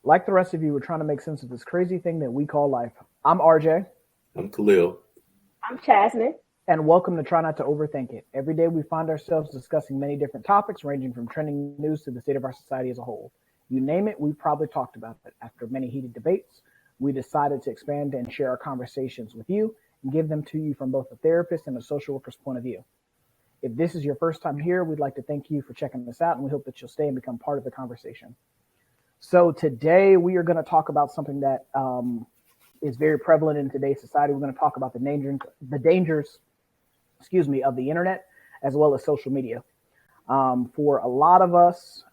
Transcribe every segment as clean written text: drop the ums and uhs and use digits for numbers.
Like the rest of you, we're trying to make sense of this crazy thing that we call life. I'm RJ, I'm Khalil. I'm Chasmin. and welcome to Try Not to Overthink It. Every day we find ourselves discussing many different topics, ranging from trending news to the state of our society as a whole. You name it, we've probably talked about it. After many heated debates, we decided to expand and share our conversations with you and give them to you from both a therapist and a social worker's point of view. If this is your first time here, we'd like to thank you for checking us out, and we hope that you'll stay and become part of the conversation. So today we are going to talk about something that is very prevalent in today's society. We're going to talk about the dangers, of the internet as well as social media. For a lot of us,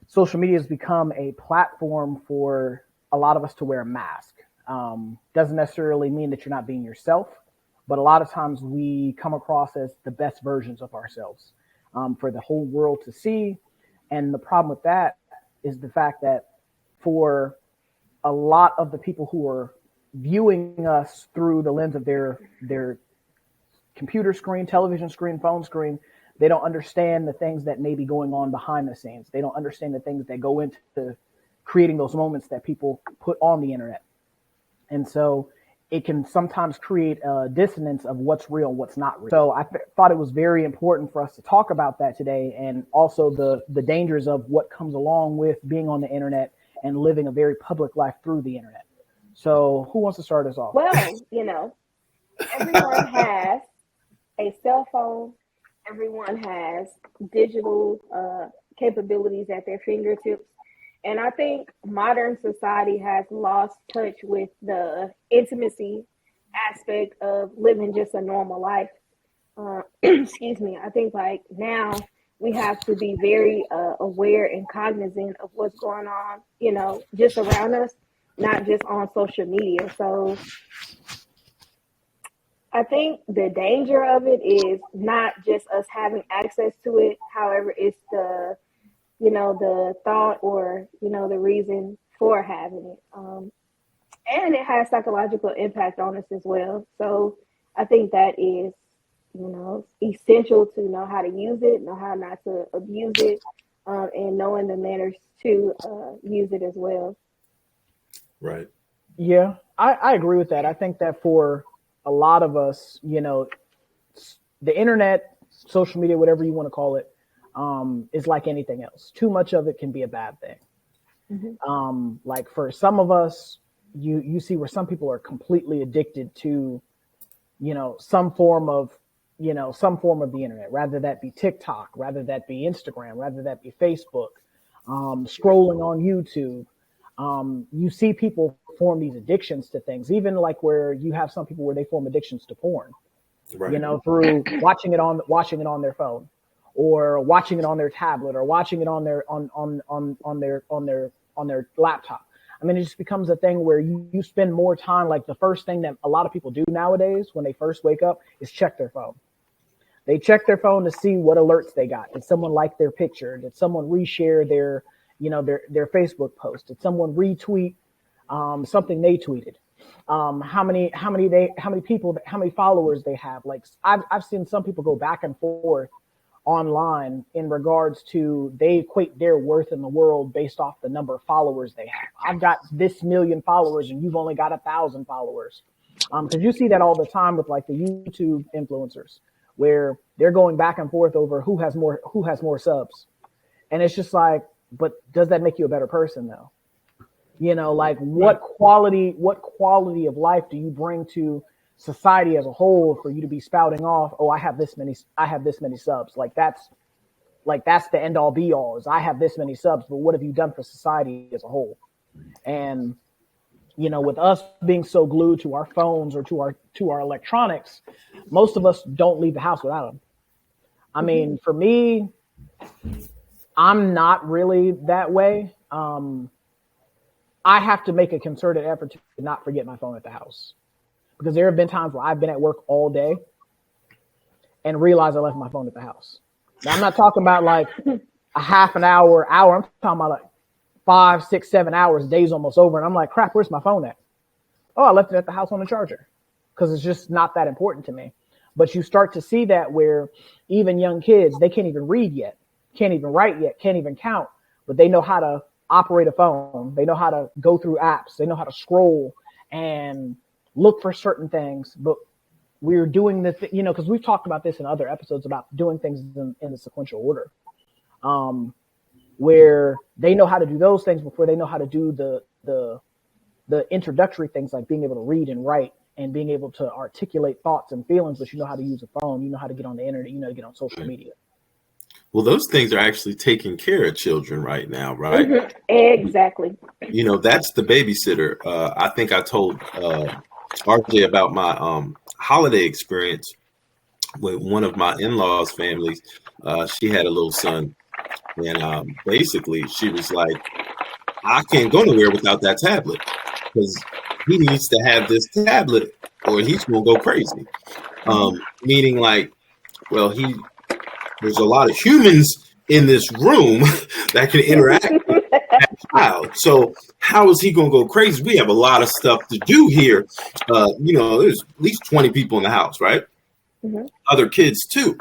social media has become a platform for a lot of us to wear a mask. Doesn't necessarily mean that you're not being yourself, but a lot of times we come across as the best versions of ourselves for the whole world to see. And the problem with that is the fact that for a lot of the people who are viewing us through the lens of their computer screen, television screen, phone screen, they don't understand the things that may be going on behind the scenes. They don't understand the things that go into creating those moments that people put on the internet. And so it can sometimes create a dissonance of what's real and what's not real. So I thought it was very important for us to talk about that today, and also the dangers of what comes along with being on the internet and living a very public life through the internet. So who wants to start us off? Well, everyone has a cell phone. Everyone has digital capabilities at their fingertips. And I think modern society has lost touch with the intimacy aspect of living just a normal life. Excuse me. I think like now we have to be very aware and cognizant of what's going on, just around us, not just on social media. So I think the danger of it is not just us having access to it. However, it's the thought or, the reason for having it. And it has psychological impact on us as well. So I think that is, essential to know how to use it, know how not to abuse it, and knowing the manners to use it as well. Right. Yeah, I agree with that. I think that for a lot of us, the internet, social media, whatever you want to call it, is like anything else. Too much of it can be a bad thing. Mm-hmm. Like for some of us, you see where some people are completely addicted to, some form of the internet, rather that be TikTok, rather that be Instagram, rather that be Facebook, scrolling on YouTube. You see people form these addictions to things, even like where you have some people where they form addictions to porn, Right. through watching it on their phone, or watching it on their tablet, or watching it on their laptop. I mean, it just becomes a thing where you spend more time. Like the first thing that a lot of people do nowadays when they first wake up is check their phone. They check their phone to see what alerts they got. Did someone like their picture? Did someone reshare their Facebook post? Did someone retweet something they tweeted? How many followers they have? Like I've seen some people go back and forth online in regards to they equate their worth in the world based off the number of followers they have. I've got this million followers and you've only got 1,000 followers. Because you see that all the time with like the YouTube influencers, where they're going back and forth over who has more subs. And it's just like, but does that make you a better person though? Like what quality of life do you bring to society as a whole for you to be spouting off, oh, I have this many subs. Like that's the end all be all, is I have this many subs, but what have you done for society as a whole? And with us being so glued to our phones or to our electronics, most of us don't leave the house without them. I mean, for me, I'm not really that way. I have to make a concerted effort to not forget my phone at the house, because there have been times where I've been at work all day and realized I left my phone at the house. Now, I'm not talking about like a half an hour. I'm talking about like 5, 6, 7 hours, day's almost over. And I'm like, crap, where's my phone at? Oh, I left it at the house on the charger, because it's just not that important to me. But you start to see that where even young kids, they can't even read yet, can't even write yet, can't even count, but they know how to operate a phone. They know how to go through apps. They know how to scroll and look for certain things. But we're doing this, because we've talked about this in other episodes about doing things in the sequential order, where they know how to do those things before they know how to do the introductory things like being able to read and write and being able to articulate thoughts and feelings. But you know how to use a phone, you know how to get on the internet, you know, to get on social media. Well, those things are actually taking care of children right now, right? Mm-hmm. Exactly. That's the babysitter. I think I told RJ about my holiday experience with one of my in-laws' families. She had a little son, and basically she was like, I can't go nowhere without that tablet because he needs to have this tablet or he's going to go crazy. Meaning like, well, there's a lot of humans in this room that can interact with that child. So how is he going to go crazy? We have a lot of stuff to do here. There's at least 20 people in the house, right? Mm-hmm. Other kids too.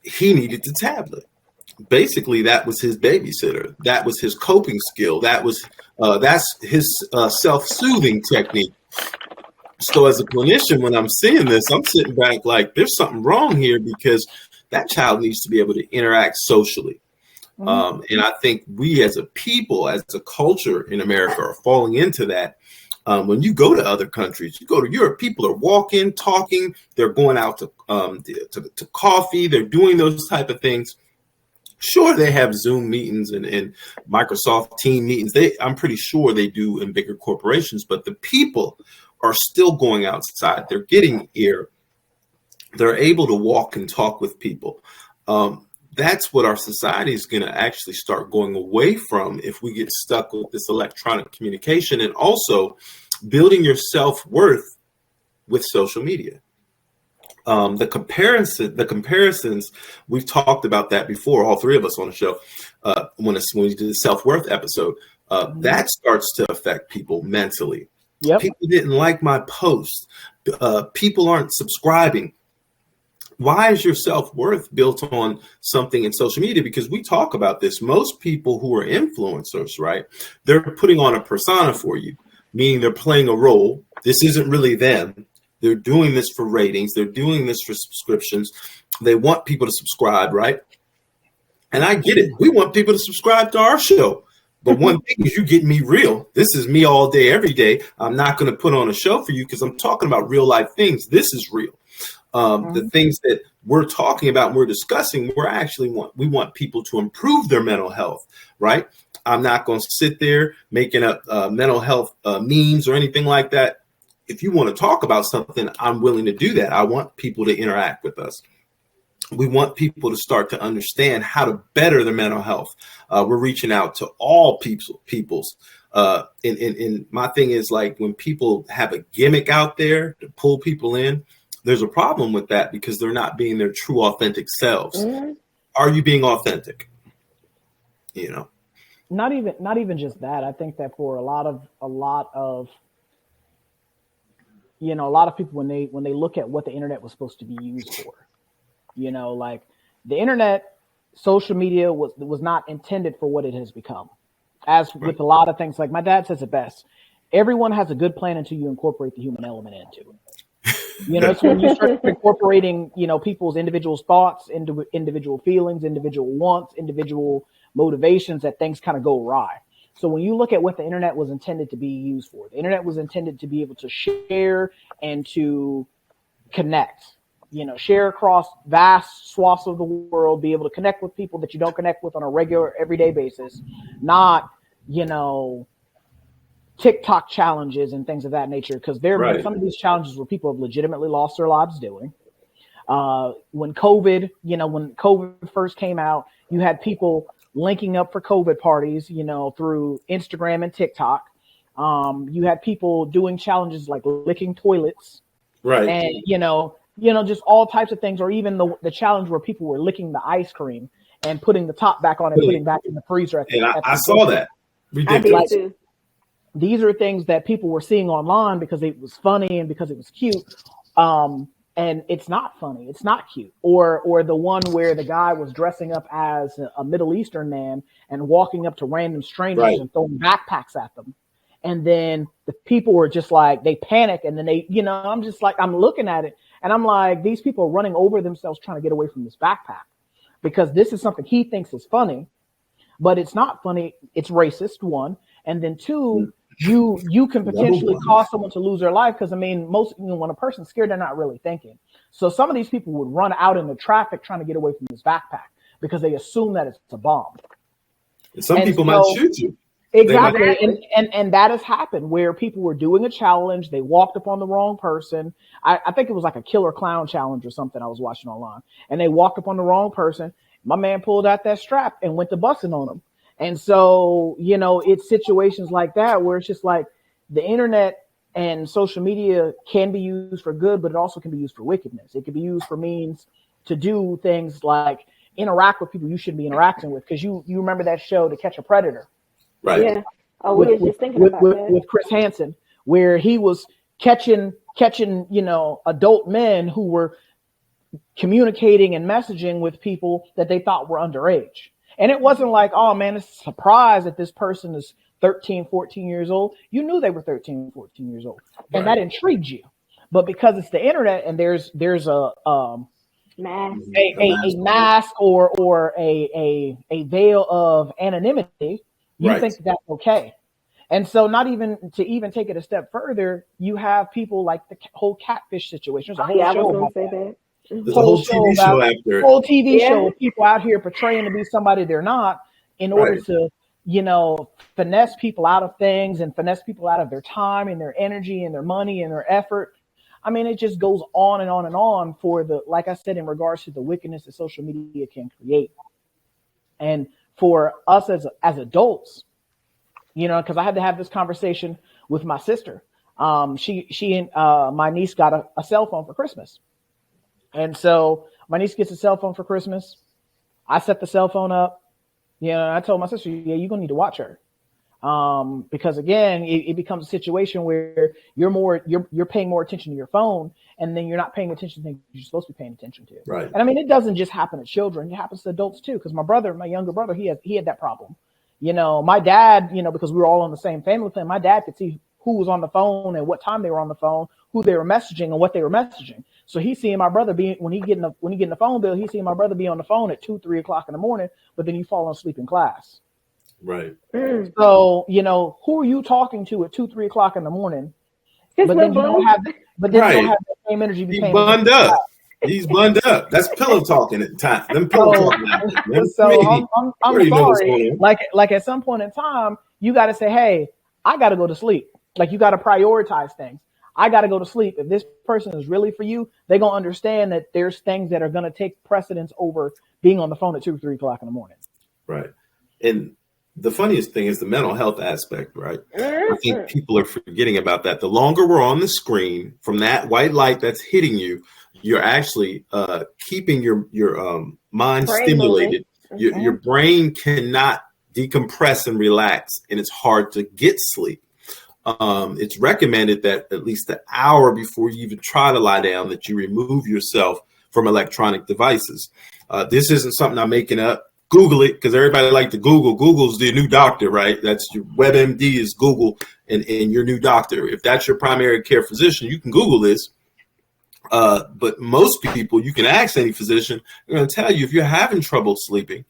He needed the tablet. Basically, that was his babysitter. That was his coping skill. That's his self-soothing technique. So as a clinician, when I'm seeing this, I'm sitting back like there's something wrong here because that child needs to be able to interact socially. And I think we as a people, as a culture in America are falling into that. When you go to other countries, you go to Europe, people are walking, talking, they're going out to coffee, they're doing those type of things. Sure, they have Zoom meetings and Microsoft Team meetings. I'm pretty sure they do in bigger corporations, but the people are still going outside. They're getting air. They're able to walk and talk with people. That's what our society is going to actually start going away from if we get stuck with this electronic communication and also building your self-worth with social media. The comparisons, we've talked about that before, all three of us on the show, when we did the self-worth episode, that starts to affect people mentally. Yep. People didn't like my post. People aren't subscribing. Why is your self-worth built on something in social media? Because we talk about this. Most people who are influencers, right, they're putting on a persona for you, meaning they're playing a role. This isn't really them. They're doing this for ratings. They're doing this for subscriptions. They want people to subscribe, right? And I get it. We want people to subscribe to our show. But one thing is you get me real. This is me all day, every day. I'm not going to put on a show for you because I'm talking about real life things. This is real. The things that we're talking about and we're discussing, we want people to improve their mental health, right? I'm not going to sit there making up mental health memes or anything like that. If you want to talk about something, I'm willing to do that. I want people to interact with us. We want people to start to understand how to better their mental health. We're reaching out to all peoples. And my thing is like when people have a gimmick out there to pull people in, there's a problem with that because they're not being their true authentic selves. Mm-hmm. Are you being authentic? Not even just that. I think that for a lot of people when they look at what the internet was supposed to be used for, like the internet, social media was not intended for what it has become. As with a lot of things, like my dad says it best, everyone has a good plan until you incorporate the human element into it. It's when you start incorporating, people's individual thoughts, individual feelings, individual wants, individual motivations that things kind of go awry. So when you look at what the internet was intended to be used for, the internet was intended to be able to share and to connect, share across vast swaths of the world, be able to connect with people that you don't connect with on a regular everyday basis, not, TikTok challenges and things of that nature, because there have been some of these challenges where people have legitimately lost their lives doing. When COVID first came out, you had people linking up for COVID parties, through Instagram and TikTok. You had people doing challenges like licking toilets, right? And just all types of things, or even the challenge where people were licking the ice cream and putting the top back on and putting back in the freezer. I saw that. Ridiculous. I did too. These are things that people were seeing online because it was funny and because it was cute. and it's not funny. It's not cute. Or the one where the guy was dressing up as a Middle Eastern man and walking up to random strangers Right. and throwing backpacks at them. And then the people were just like, they panic. And then they, I'm just like, I'm looking at it and I'm like, these people are running over themselves trying to get away from this backpack because this is something he thinks is funny, but it's not funny. It's racist, one. And then two, you can potentially cause someone to lose their life. Cause I mean, when a person's scared, they're not really thinking. So some of these people would run out in the traffic trying to get away from this backpack because they assume that it's a bomb. Some people might shoot you. Exactly. And that has happened where people were doing a challenge. They walked upon the wrong person. I think it was like a killer clown challenge or something I was watching online, and they walked upon the wrong person. My man pulled out that strap and went to busting on them. And so, it's situations like that where it's just like the internet and social media can be used for good, but it also can be used for wickedness. It can be used for means to do things like interact with people you shouldn't be interacting with. Cause you remember that show, To Catch a Predator. Right. Yeah. Oh, we were just thinking about that. With Chris Hansen, where he was catching, adult men who were communicating and messaging with people that they thought were underage. And it wasn't like, oh man, it's a surprise that this person is 13, 14 years old. You knew they were 13, 14 years old. And that intrigued you. But because it's the internet and there's a mask or a veil of anonymity, you think that's okay. And so not even to take it a step further, you have people like the whole catfish situation. There's a whole show about that. There's a whole TV show after it. Whole TV show of people out here portraying to be somebody they're not in order to, finesse people out of things and finesse people out of their time and their energy and their money and their effort. I mean, it just goes on and on and on for like I said, in regards to the wickedness that social media can create. And for us as adults, because I had to have this conversation with my sister. She and my niece got a cell phone for Christmas. And so my niece gets a cell phone for Christmas. I set the cell phone up. I told my sister, you're going to need to watch her. Because again, it becomes a situation where you're paying more attention to your phone and then you're not paying attention to things you're supposed to be paying attention to. Right. And I mean, it doesn't just happen to children. It happens to adults too. Cause my younger brother, he had that problem. My dad, because we were all on the same family plan, my dad could see who was on the phone and what time they were on the phone, who they were messaging and what they were messaging. So he's seeing my brother when he getting the phone bill, he's seeing my brother be on the phone at 2, 3 o'clock in the morning, but then you fall asleep in class. Right. So, who are you talking to at 2, 3 o'clock in the morning? But then you don't have the same energy. He's bunned up. He's bunned up. That's pillow talking at the time. Them pillow talking. So I'm sorry. Like at some point in time, you got to say, hey, I got to go to sleep. Like you got to prioritize things. I got to go to sleep. If this person is really for you, they're going to understand that there's things that are going to take precedence over being on the phone at 2 or 3 o'clock in the morning. Right. And the funniest thing is the mental health aspect, right? I think people are forgetting about that. The longer we're on the screen from that white light that's hitting you, you're actually keeping your mind brain stimulated. Your brain cannot decompress and relax, and it's hard to get sleep. It's recommended that at least an hour before you even try to lie down, that you remove yourself from electronic devices. This isn't something I'm making up. Google it, because everybody like to Google. Google's the new doctor, right? That's your WebMD is Google and your new doctor. If that's your primary care physician, you can Google this. But most people, you can ask any physician, they're going to tell you if you're having trouble sleeping,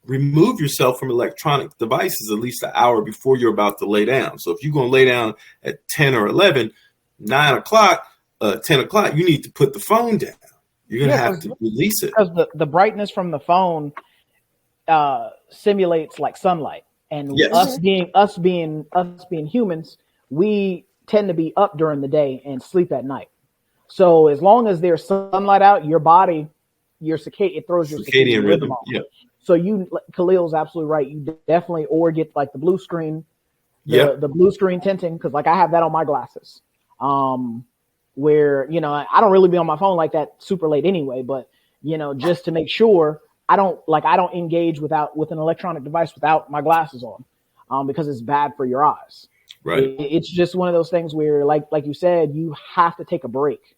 remove yourself from electronic devices at least an hour before you're about to lay down. So if you're going to lay down at 10 or 11, 9 o'clock, 10 o'clock, you need to put the phone down. You're going to have to release it. Because the brightness from the phone simulates like sunlight. And us being humans, we tend to be up during the day and sleep at night. So as long as there's sunlight out, your body, it throws your circadian rhythm off. Yeah. So Khalil's absolutely right. You definitely, or get like the blue screen, the blue screen tinting. Cause like I have that on my glasses, where, I don't really be on my phone like that super late anyway, but just to make sure I don't engage with an electronic device without my glasses on, because it's bad for your eyes. Right. It's just one of those things where like you said, you have to take a break.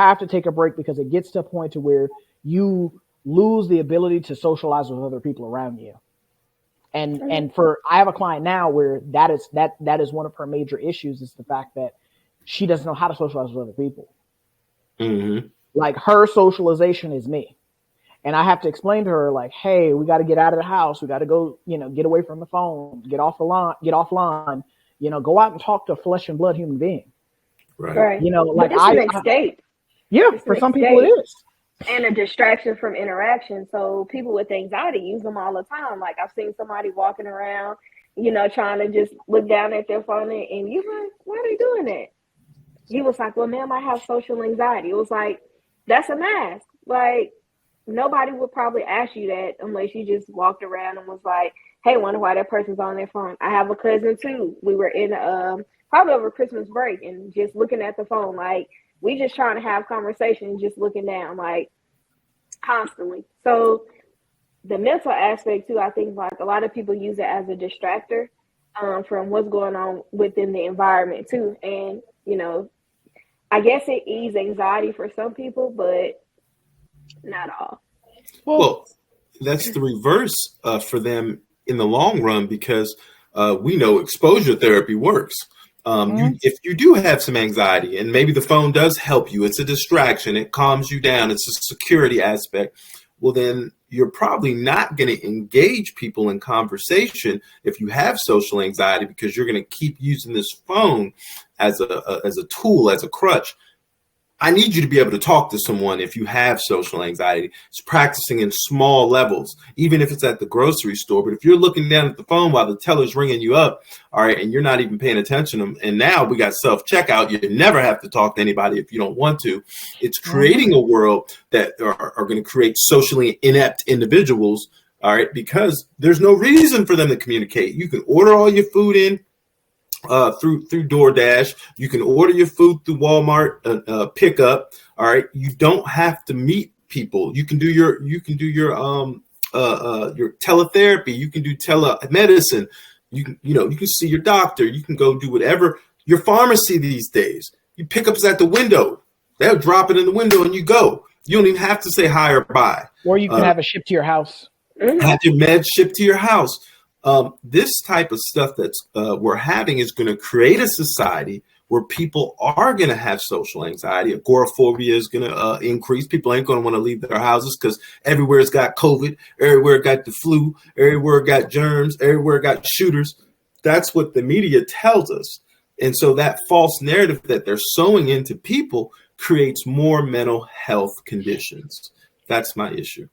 have to take a break because it gets to a point to where you lose the ability to socialize with other people around you. And I have a client now where that is one of her major issues, is the fact that she doesn't know how to socialize with other people. Mm-hmm. Like, her socialization is me. And I have to explain to her, like, hey, we got to get out of the house. We got to go, get away from the phone, get offline, go out and talk to a flesh and blood human being. Right. Like, it's an escape. Yeah, for some people it is. And a distraction from interaction. So people with anxiety use them all the time. Like, I've seen somebody walking around, trying to just look down at their phone, and you're like, why are they doing that? He was like, well, ma'am, I have social anxiety. It was like, that's a mask. Like, nobody would probably ask you that unless you just walked around and was like, hey, wonder why that person's on their phone. I have a cousin too. We were in probably over Christmas break and just looking at the phone. Like, we just trying to have conversation, just looking down, like, constantly. So the mental aspect too, I think, like, a lot of people use it as a distractor from what's going on within the environment too. And, I guess it eases anxiety for some people, but not all. Well, that's the reverse for them in the long run, because we know exposure therapy works. If you do have some anxiety, and maybe the phone does help you, it's a distraction, it calms you down, it's a security aspect, well, then you're probably not going to engage people in conversation if you have social anxiety, because you're going to keep using this phone as a tool, as a crutch. I need you to be able to talk to someone if you have social anxiety. It's practicing in small levels, even if it's at the grocery store. But if you're looking down at the phone while the teller's ringing you up, all right, and you're not even paying attention, and now we got self-checkout, you never have to talk to anybody if you don't want to. It's creating a world that are going to create socially inept individuals, all right, because there's no reason for them to communicate. You can order all your food in through DoorDash. You can order your food through Walmart pickup. All right, you don't have to meet people. You can do your teletherapy. You can do telemedicine. You can see your doctor. You can go do whatever. Your pharmacy these days, you pick up at the window. They'll drop it in the window and you go. You don't even have to say hi or bye. Or you can have it shipped to your house. Have your meds shipped to your house. This type of stuff that's we're having is going to create a society where people are going to have social anxiety. Agoraphobia is going to increase. People ain't going to want to leave their houses because everywhere's got COVID, everywhere got the flu, everywhere got germs, everywhere got shooters. That's what the media tells us. And so that false narrative that they're sowing into people creates more mental health conditions. That's my issue.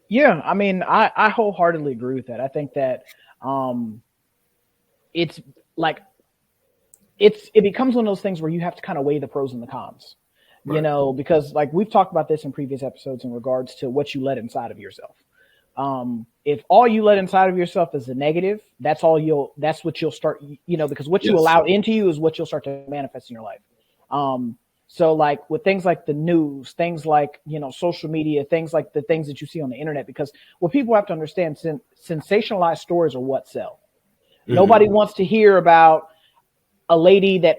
Yeah, I mean, I wholeheartedly agree with that. I think that it's like it becomes one of those things where you have to kind of weigh the pros and the cons, right. Because like we've talked about this in previous episodes in regards to what you let inside of yourself. If all you let inside of yourself is a negative, that's what you'll start, because what you allow into you is what you'll start to manifest in your life. So like with things like the news, things like, social media, things like the things that you see on the internet, because what people have to understand, sensationalized stories are what sell. Mm-hmm. Nobody wants to hear about a lady that,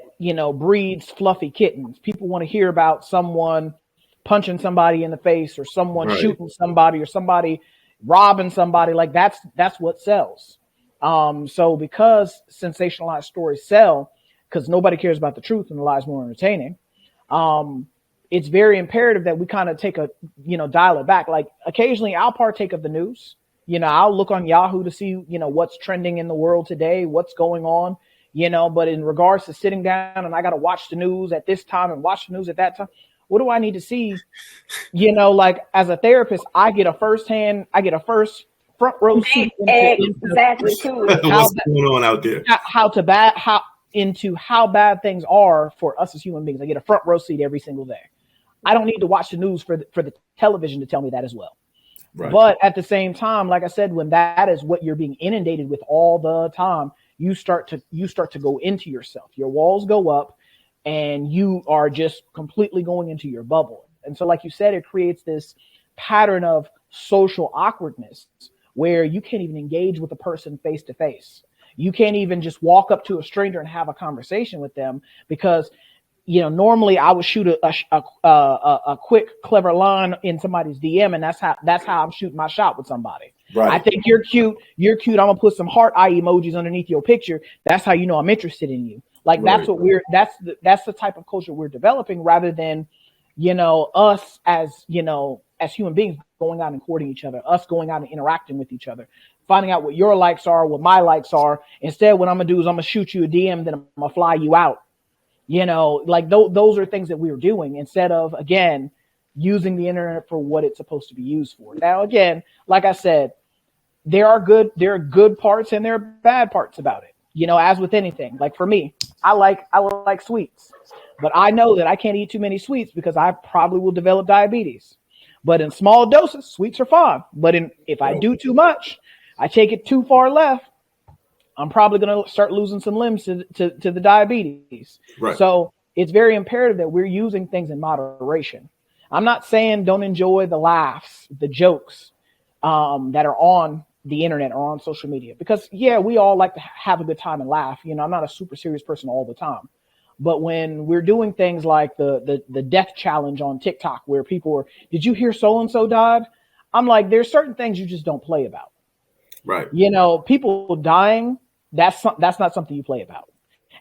breeds fluffy kittens. People want to hear about someone punching somebody in the face, or someone shooting somebody, or somebody robbing somebody. Like that's what sells. So because sensationalized stories sell, because nobody cares about the truth and the lie is more entertaining, it's very imperative that we kind of take dial it back. Like occasionally I'll partake of the news. I'll look on Yahoo to see, what's trending in the world today, what's going on, but in regards to sitting down and I got to watch the news at this time and watch the news at that time, what do I need to see? Like as a therapist, I get a first front row seat exactly too. What's going on out there? How bad things are for us as human beings. I get a front row seat every single day. I don't need to watch the news for the television to tell me that as well. Right. But at the same time, like I said, when that is what you're being inundated with all the time, you start to go into yourself. Your walls go up and you are just completely going into your bubble. And so, like you said, it creates this pattern of social awkwardness where you can't even engage with a person face to face. You can't even just walk up to a stranger and have a conversation with them because normally I would shoot a quick, clever line in somebody's DM, and that's how I'm shooting my shot with somebody. Right. I think you're cute. I'm gonna put some heart eye emojis underneath your picture. That's how you know I'm interested in you. Like that's what that's the type of culture we're developing, rather than, us as human beings going out and courting each other, us going out and interacting with each other, finding out what your likes are, what my likes are. Instead, what I'm gonna do is I'm gonna shoot you a DM, then I'm gonna fly you out. Like those are things that we were doing, instead of, again, using the internet for what it's supposed to be used for. Now, again, like I said, there are good parts and there are bad parts about it. As with anything, like for me, I like sweets, but I know that I can't eat too many sweets because I probably will develop diabetes. But in small doses, sweets are fine. But if I do too much, I take it too far left, I'm probably going to start losing some limbs to the diabetes. Right. So it's very imperative that we're using things in moderation. I'm not saying don't enjoy the laughs, the jokes that are on the internet or on social media, because we all like to have a good time and laugh. I'm not a super serious person all the time, but when we're doing things like the death challenge on TikTok, where people are, did you hear so-and-so died? I'm like, there's certain things you just don't play about. Right. People dying, that's not something you play about.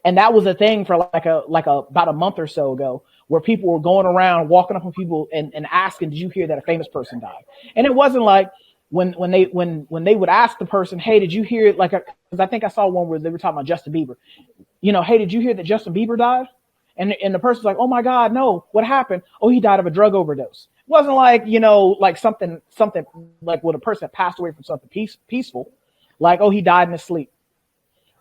And that was a thing for about a month or so ago, where people were going around walking up on people and asking, did you hear that a famous person died? And it wasn't like when they would ask the person, hey, did you hear it? Because I think I saw one where they were talking about Justin Bieber. Hey, did you hear that Justin Bieber died? And the person's like, oh my God, no, what happened? Oh, he died of a drug overdose. It wasn't like, like something like when a person passed away from something peaceful, like, oh, he died in his sleep,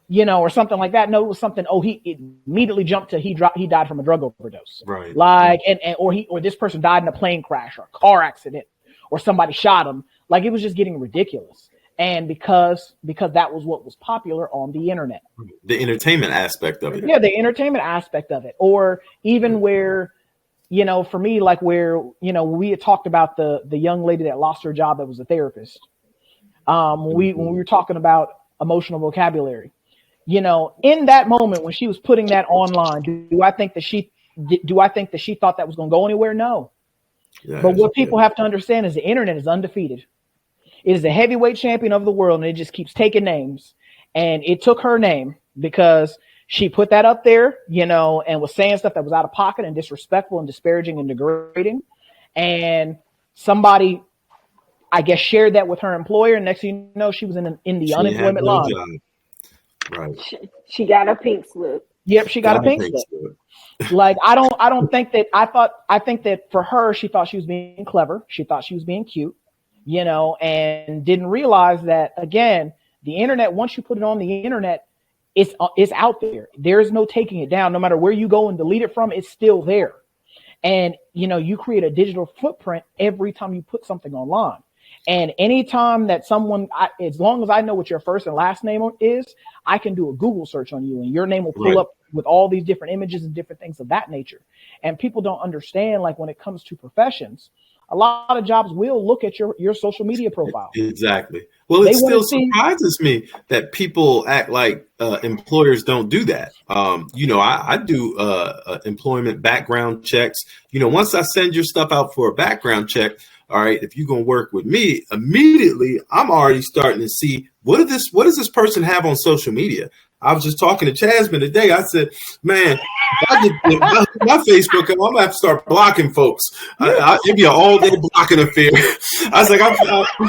or something like that. No, it was something, he immediately jumped to he died from a drug overdose. Right. Like, or this person died in a plane crash or a car accident, or somebody shot him. Like, it was just getting ridiculous. And because that was what was popular on the internet. The entertainment aspect of it. Yeah, the entertainment aspect of it. Or even where, for me, like where, we had talked about the young lady that lost her job that was a therapist. When we were talking about emotional vocabulary, in that moment when she was putting that online, do I think that she thought that was going to go anywhere? No. Yeah, but what people have to understand is the internet is undefeated. It is the heavyweight champion of the world, and it just keeps taking names. And it took her name because she put that up there, and was saying stuff that was out of pocket and disrespectful and disparaging and degrading. And somebody, I guess, shared that with her employer. And next thing you know, she was in the unemployment line. Job. Right. She got a pink slip. Yep, she got a pink slip. Like, I think that for her, she thought she was being clever. She thought she was being cute, and didn't realize that, again, the internet, once you put it on the internet, it's out there. There's no taking it down. No matter where you go and delete it from, it's still there. And, you create a digital footprint every time you put something online. And anytime that someone, as long as I know what your first and last name is, I can do a Google search on you, and your name will pull up with all these different images and different things of that nature. And people don't understand, like, when it comes to professions, a lot of jobs will look at your social media profile. Exactly. Well, it still surprises me that people act like employers don't do that. I do employment background checks. Once I send your stuff out for a background check, all right, if you're going to work with me, immediately I'm already starting to see what does this person have on social media? I was just talking to Chasman today. I said, man, I get my Facebook, I'm going to have to start blocking folks. It'd be an all-day blocking affair. I was like, I'm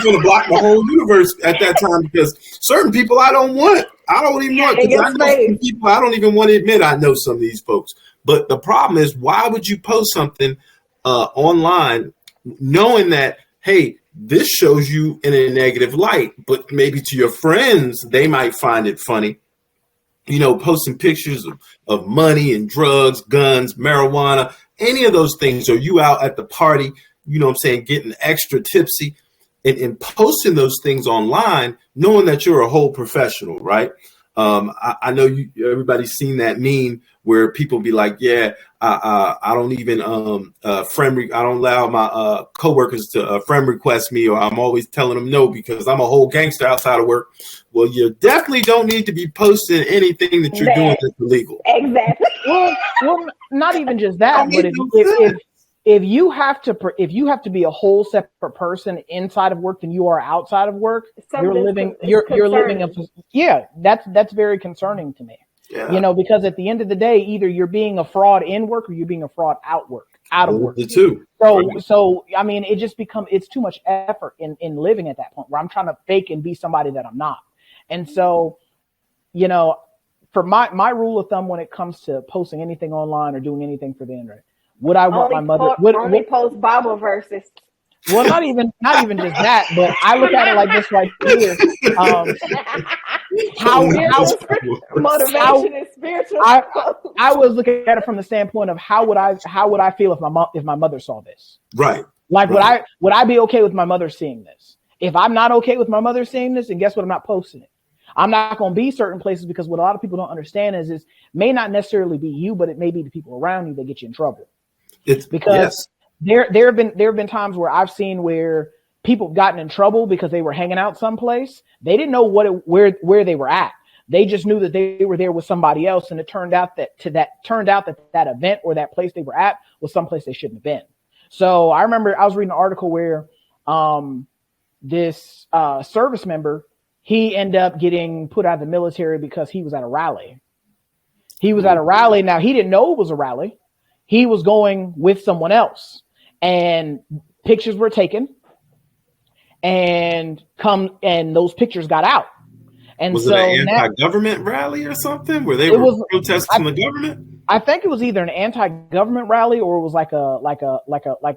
going to block my whole universe at that time, because certain people I don't want. I don't even want, because I know some people I don't even want to admit I know some of these folks. But the problem is, why would you post something online knowing that, hey, this shows you in a negative light, but maybe to your friends, they might find it funny. Posting pictures of money and drugs, guns, marijuana, any of those things, or you out at the party, getting extra tipsy and posting those things online, knowing that you're a whole professional, right? I know everybody's seen that meme where people be like, yeah, I don't even I don't allow my coworkers to friend request me, or I'm always telling them no because I'm a whole gangster outside of work. Well, you definitely don't need to be posting anything that you're doing that's illegal. Exactly. Well, not even just that, but if you have to be a whole separate person inside of work than you are outside of work, you're living that's very concerning to me. Yeah. Because at the end of the day, either you're being a fraud in work or you're being a fraud out of work. The two. So I mean, it's too much effort in living at that point where I'm trying to fake and be somebody that I'm not. And so, for my rule of thumb when it comes to posting anything online or doing anything for the internet, would I want my mother only post Bible verses? Well, not even just that, but I look at it like this right here. Motivation and spiritual. I was looking at it from the standpoint of how would I feel if my mother saw this? Right. Like would I be okay with my mother seeing this? If I'm not okay with my mother seeing this, and guess what? I'm not posting it. I'm not going to be certain places because what a lot of people don't understand is may not necessarily be you, but it may be the people around you that get you in trouble. There have been times where I've seen where people have gotten in trouble because they were hanging out someplace. They didn't know where they were at. They just knew that they were there with somebody else, and it turned out that that event or that place they were at was someplace they shouldn't have been. So I remember I was reading an article where this service member, he ended up getting put out of the military because he was at a rally. Now he didn't know it was a rally. He was going with someone else. And pictures were taken, and those pictures got out. And was it an anti-government rally or something where they were protesting the government? I think it was either an anti-government rally or it was like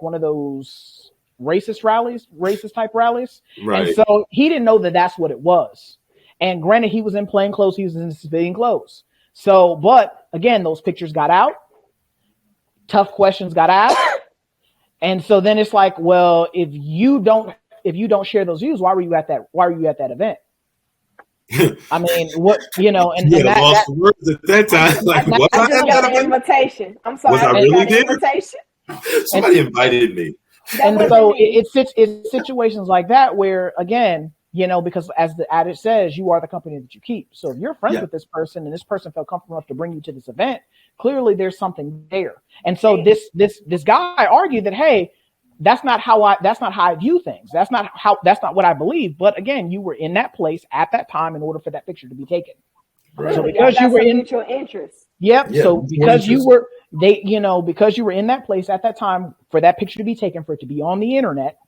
one of those racist type rallies. Right. And so he didn't know that that's what it was. And granted, he was in plain clothes, he was in civilian clothes. So, but again, those pictures got out. Tough questions got asked. And so then it's like, well, if you don't share those views, why were you at that event? I mean, what, and that lost words at that time. Like, what? I just got an invitation. I'm sorry. Was I really there? Invitation. Somebody invited me. And so it's situations like that where, again, because as the adage says, you are the company that you keep. So if you're friends with this person and this person felt comfortable enough to bring you to this event, clearly there's something there. And so this guy argued that, hey, that's not how I view things. That's not what I believe. But again, you were in that place at that time in order for that picture to be taken. Right. So because you were in mutual interest. Yep. Yeah, so because you were because you were in that place at that time for that picture to be taken, for it to be on the internet,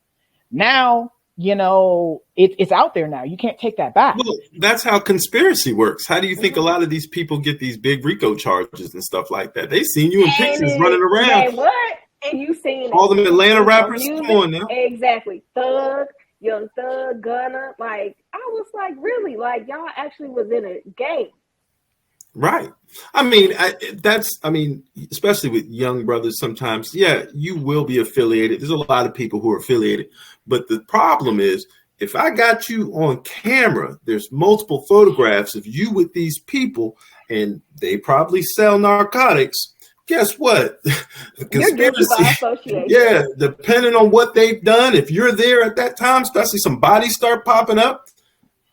now it's out there now. You can't take that back. Well, that's how conspiracy works. How do you think a lot of these people get these big RICO charges and stuff like that? They seen you in pictures running around. What? And you seen all them Atlanta rappers? Come on now. Exactly. Thug, Young Thug, Gunna. Like, I was like, really? Like, y'all actually was in a game. Right. I mean, especially with young brothers sometimes, yeah, you will be affiliated. There's a lot of people who are affiliated. But the problem is, if I got you on camera, there's multiple photographs of you with these people, and they probably sell narcotics. Guess what? Conspiracy. Yeah, depending on what they've done, if you're there at that time, especially some bodies start popping up,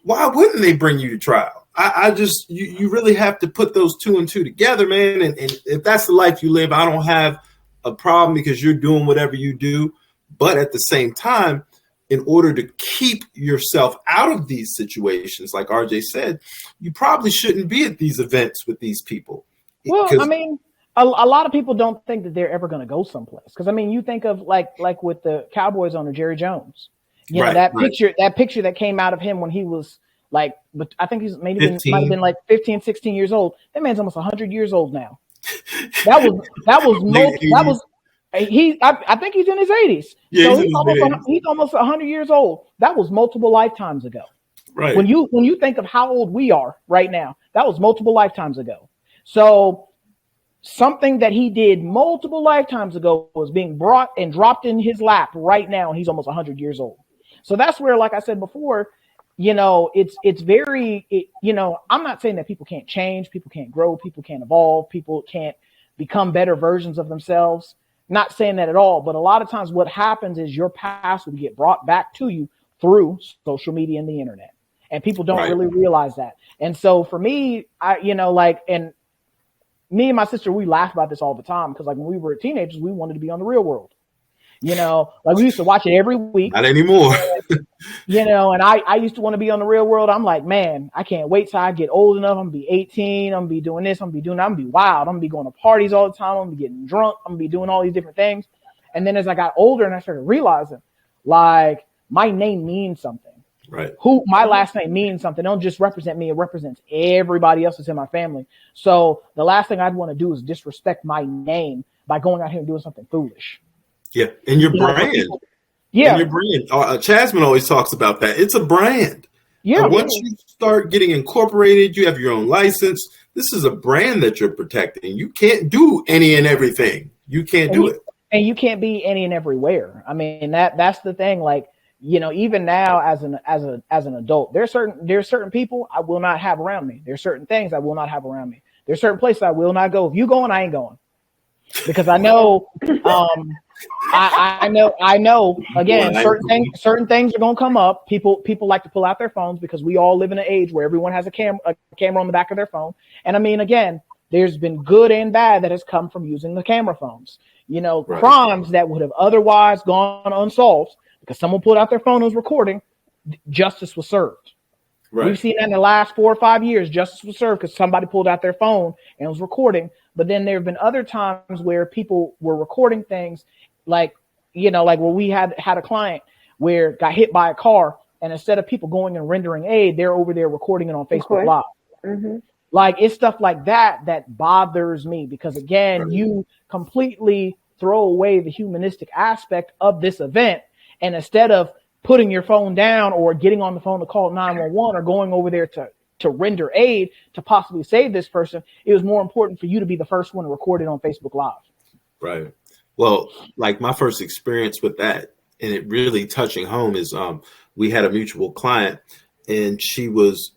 why wouldn't they bring you to trial? I just, you really have to put those two and two together, man. And if that's the life you live, I don't have a problem because you're doing whatever you do. But at the same time, in order to keep yourself out of these situations, like RJ said, you probably shouldn't be at these events with these people. Well, I mean, a lot of people don't think that they're ever going to go someplace. Because, I mean, you think of like with the Cowboys owner, Jerry Jones. That picture that came out of him when he was like, but I think he's might have been like 15, 16 years old. That man's almost 100 years old now. I think he's in his 80s. Yeah, so he's almost 100 years old. That was multiple lifetimes ago. Right. When you think of how old we are right now, that was multiple lifetimes ago. So something that he did multiple lifetimes ago was being brought and dropped in his lap right now, and he's almost 100 years old. So that's where, like I said before, it's very, I'm not saying that people can't change, people can't grow, people can't evolve, people can't become better versions of themselves. Not saying that at all, but a lot of times what happens is your past will get brought back to you through social media and the internet. And people don't really realize that. And so for me, and me and my sister, we laugh about this all the time because like when we were teenagers, we wanted to be on the Real World. Like we used to watch it every week. Not anymore. And I used to want to be on the Real World. I'm like, man, I can't wait till I get old enough. I'm gonna be 18. I'm gonna be doing this. I'm gonna be doing that. I'm gonna be wild. I'm gonna be going to parties all the time. I'm gonna be getting drunk. I'm gonna be doing all these different things. And then as I got older and I started realizing, like, my name means something. Right. My last name means something. It don't just represent me. It represents everybody else that's in my family. So the last thing I'd want to do is disrespect my name by going out here and doing something foolish. Yeah. And your brand. Yeah. And your brand. Chasman always talks about that. It's a brand. Yeah. Once you start getting incorporated, you have your own license. This is a brand that you're protecting. You can't do any and everything. You can't do it. And you can't be any and everywhere. I mean, that's the thing. Like, even now as an adult, there's certain people I will not have around me. There's certain things I will not have around me. There's certain places I will not go. If you going, I ain't going. Because I know, I know again, certain things are going to come up. People like to pull out their phones because we all live in an age where everyone has a camera on the back of their phone. And I mean, again, there's been good and bad that has come from using the camera phones, crimes that would have otherwise gone unsolved because someone pulled out their phone and was recording, justice was served. Right. We've seen that in the last 4 or 5 years. Justice was served because somebody pulled out their phone and was recording. But then there have been other times where people were recording things like where we had a client where got hit by a car, and instead of people going and rendering aid, they're over there recording it on Facebook Live. Mm-hmm. Like, it's stuff like that bothers me because, again, you completely throw away the humanistic aspect of this event. And instead of putting your phone down or getting on the phone to call 911 or going over there to render aid to possibly save this person, it was more important for you to be the first one to record it on Facebook Live. Right. Well, like my first experience with that, and it really touching home, is we had a mutual client, and she was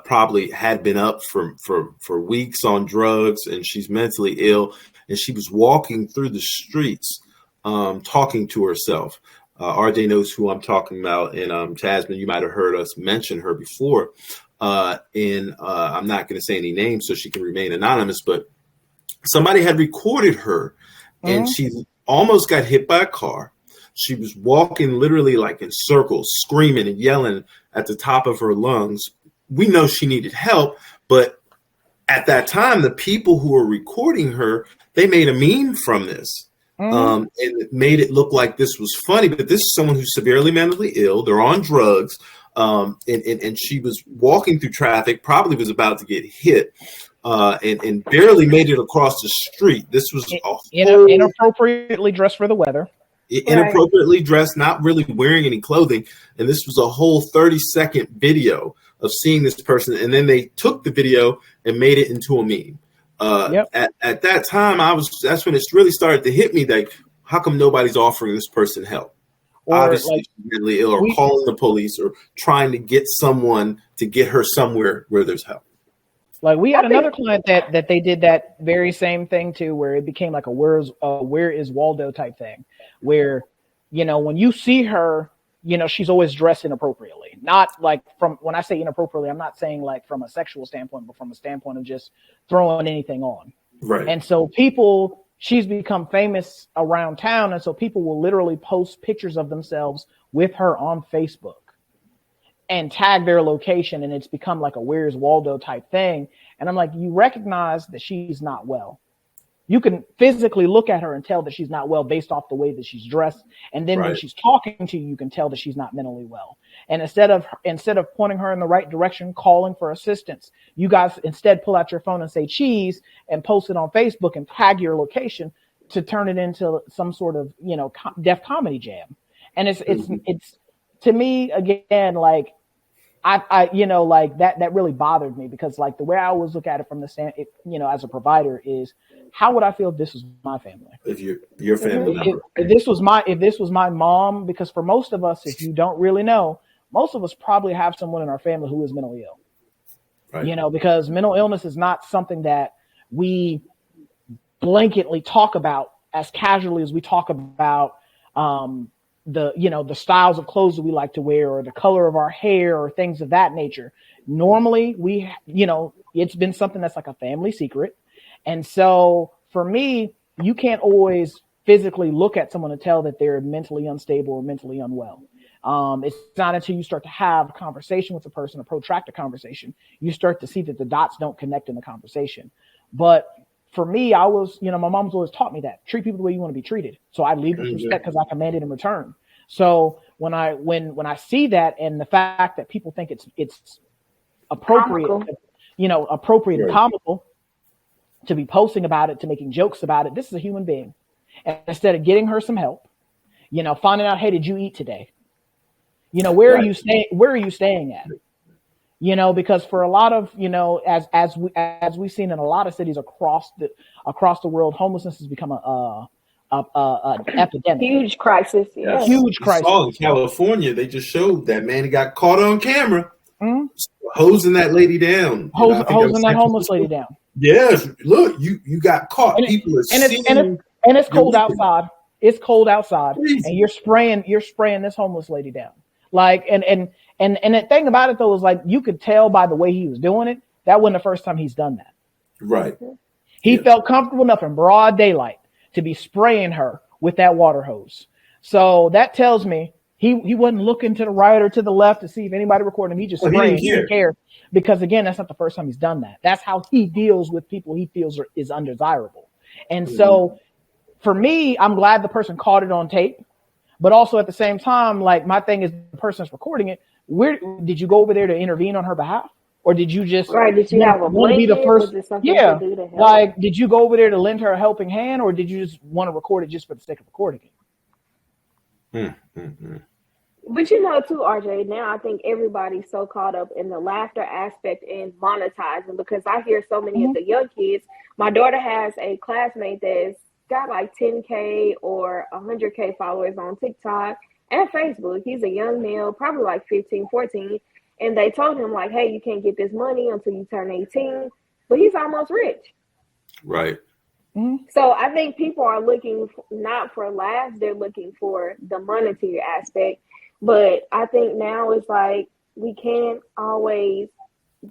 probably had been up for weeks on drugs, and she's mentally ill, and she was walking through the streets talking to herself. RJ knows who I'm talking about, and Chasman, you might have heard us mention her before. And I'm not going to say any names so she can remain anonymous, but somebody had recorded her, and she almost got hit by a car. She was walking literally like in circles, screaming and yelling at the top of her lungs. We know she needed help, but at that time, the people who were recording her, they made a meme from this. And it made it look like this was funny, but this is someone who's severely mentally ill. They're on drugs. And she was walking through traffic, probably was about to get hit, and barely made it across the street. This was inappropriately dressed for the weather. Inappropriately dressed, not really wearing any clothing. And this was a whole 30-second video of seeing this person. And then they took the video and made it into a meme. At that time, that's when it really started to hit me that how come nobody's offering this person help? Or obviously she's mentally ill, or calling the police, or trying to get someone to get her somewhere where there's help. Like, we had another client that they did that very same thing to, where it became like a where is Waldo type thing, where, when you see her, she's always dressed inappropriately. Not like, from when I say inappropriately, I'm not saying like from a sexual standpoint, but from a standpoint of just throwing anything on. Right. And so she's become famous around town. And so people will literally post pictures of themselves with her on Facebook and tag their location. And it's become like a Where's Waldo type thing. And I'm like, you recognize that she's not well. You can physically look at her and tell that she's not well based off the way that she's dressed. And then when she's talking to you, you can tell that she's not mentally well. And instead of pointing her in the right direction, calling for assistance, you guys instead pull out your phone and say cheese and post it on Facebook and tag your location to turn it into some sort of, Def Comedy Jam. And it's to me, again, like, I like that really bothered me, because like the way I always look at it from the stand, as a provider, is how would I feel if this was my family? If your family member. If this was my mom, because for most of us, if you don't really know, most of us probably have someone in our family who is mentally ill. Right. Because mental illness is not something that we blanketly talk about as casually as we talk about the styles of clothes that we like to wear or the color of our hair or things of that nature. Normally it's been something that's like a family secret. And so for me, you can't always physically look at someone and tell that they're mentally unstable or mentally unwell. It's not until you start to have a conversation with a person, a protracted conversation, you start to see that the dots don't connect in the conversation. But for me, my mom's always taught me that treat people the way you want to be treated. So I lead with respect because I command it in return. So when I see that, and the fact that people think it's appropriate, appropriate and comical to be posting about it, to making jokes about it, this is a human being. And instead of getting her some help, finding out, hey, did you eat today? Where are you staying? Where are you staying at? Because for a lot of, as we've seen in a lot of cities across the world, homelessness has become an epidemic. Huge crisis. Yeah. Huge crisis. In California, they just showed that man got caught on camera hosing that lady down. Hosing that homeless lady down. Yes. Look, you got caught. People are and it's cold outside. It's cold outside. Crazy. And you're spraying this homeless lady down. Like, and the thing about it though is like, you could tell by the way he was doing it, that wasn't the first time he's done that. Right. He felt comfortable enough in broad daylight to be spraying her with that water hose. So that tells me he wasn't looking to the right or to the left to see if anybody recorded him. He just sprayed. He didn't care. Because again, that's not the first time he's done that. That's how he deals with people he feels is undesirable. And so for me, I'm glad the person caught it on tape. But also at the same time, like my thing is the person that's recording it, where did you go over there to intervene on her behalf? Or did you just did you have a blanket? Be the first? To do to help? Like, did you go over there to lend her a helping hand, or did you just want to record it just for the sake of recording it? But too, RJ, now I think everybody's so caught up in the laughter aspect and monetizing, because I hear so many of the young kids. My daughter has a classmate that's got like 10K or 100K followers on TikTok and Facebook. He's a young male, probably like 15, 14. And they told him like, hey, you can't get this money until you turn 18, but he's almost rich. Right. So I think people are looking not for laughs, they're looking for the monetary aspect. But I think now it's like, we can't always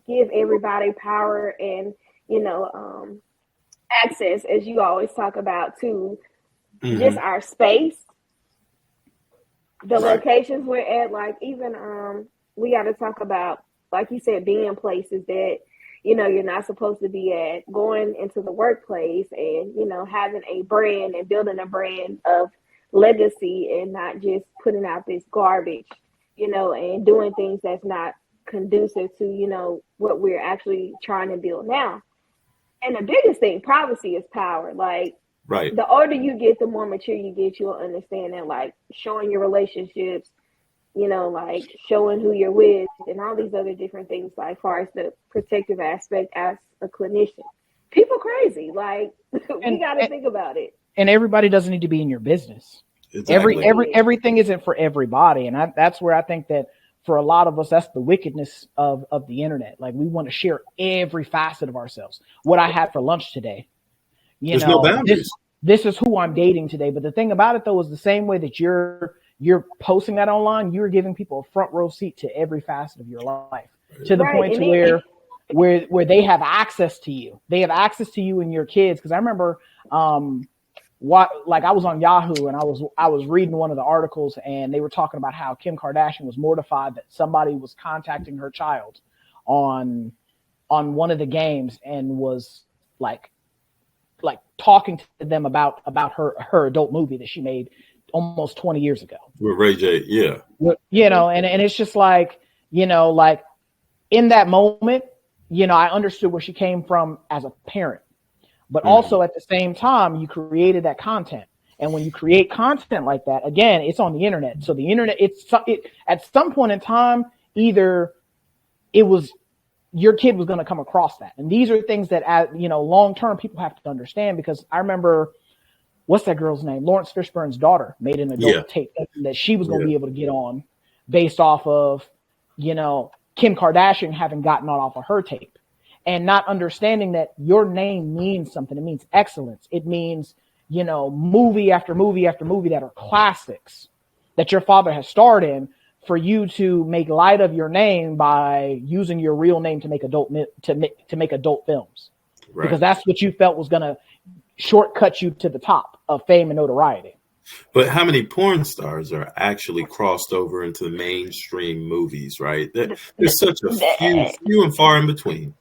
give everybody power and, access, as you always talk about, to just our space, the locations we're at. Like even we got to talk about, like you said, being places that you're not supposed to be at, going into the workplace and having a brand and building a brand of legacy and not just putting out this garbage, and doing things that's not conducive to what we're actually trying to build now. And the biggest thing, privacy is power. Like, the older you get, the more mature you get, you'll understand that, like, showing your relationships, like showing who you're with and all these other different things, like, as far as the protective aspect as a clinician. People crazy. Like, we got to think about it. And everybody doesn't need to be in your business. Exactly. Everything isn't for everybody. And that's where I think that for a lot of us, that's the wickedness of the internet. Like, we want to share every facet of ourselves. What I had for lunch today, There's no boundaries. This is who I'm dating today. But the thing about it though, is the same way that you're posting that online, you're giving people a front row seat to every facet of your life, to the point to where they have access to you. They have access to you and your kids. Cause I remember, I was on Yahoo and I was reading one of the articles, and they were talking about how Kim Kardashian was mortified that somebody was contacting her child on one of the games and was like talking to them about her adult movie that she made almost 20 years ago with Ray J. Yeah. And it's just like, like in that moment, I understood where she came from as a parent. But also at the same time, you created that content. And when you create content like that, again, it's on the internet. So the internet, at some point in time, either it was your kid was going to come across that. And these are things that, long term, people have to understand. Because I remember, what's that girl's name? Lawrence Fishburne's daughter made an adult tape that she was going to be able to get on based off of, Kim Kardashian having gotten off of her tape. and not understanding that your name means something. It means excellence. It means, movie after movie after movie that are classics that your father has starred in, for you to make light of your name by using your real name to make adult films, Right. because that's what you felt was going to shortcut you to the top of fame and notoriety. But how many porn stars are actually crossed over into mainstream movies, right? There's such a few and far in between.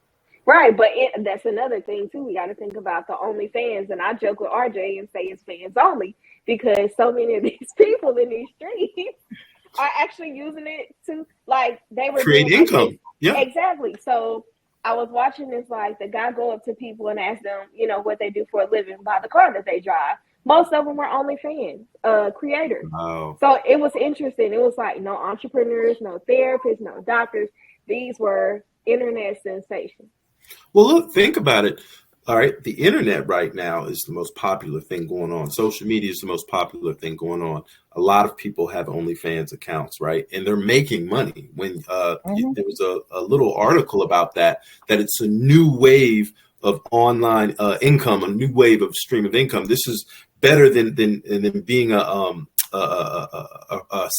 Right, but that's another thing too. We got to think about the OnlyFans, and I joke with RJ and say it's fans only, because so many of these people in these streets are actually using it to, like, they were Create doing, income. Like, Yeah, exactly. So I was watching this, like, the guy go up to people and ask them, what they do for a living by the car that they drive. Most of them were OnlyFans creators. wow. So it was interesting. It was like no entrepreneurs, no therapists, no doctors. These were internet sensations. Well, look, think about it. All right, the internet right now is the most popular thing going on. Social media is the most popular thing going on. A lot of people have OnlyFans accounts, right? And they're making money. When there was a little article about that it's a new wave of online income, a new wave of stream of income. This is better than being a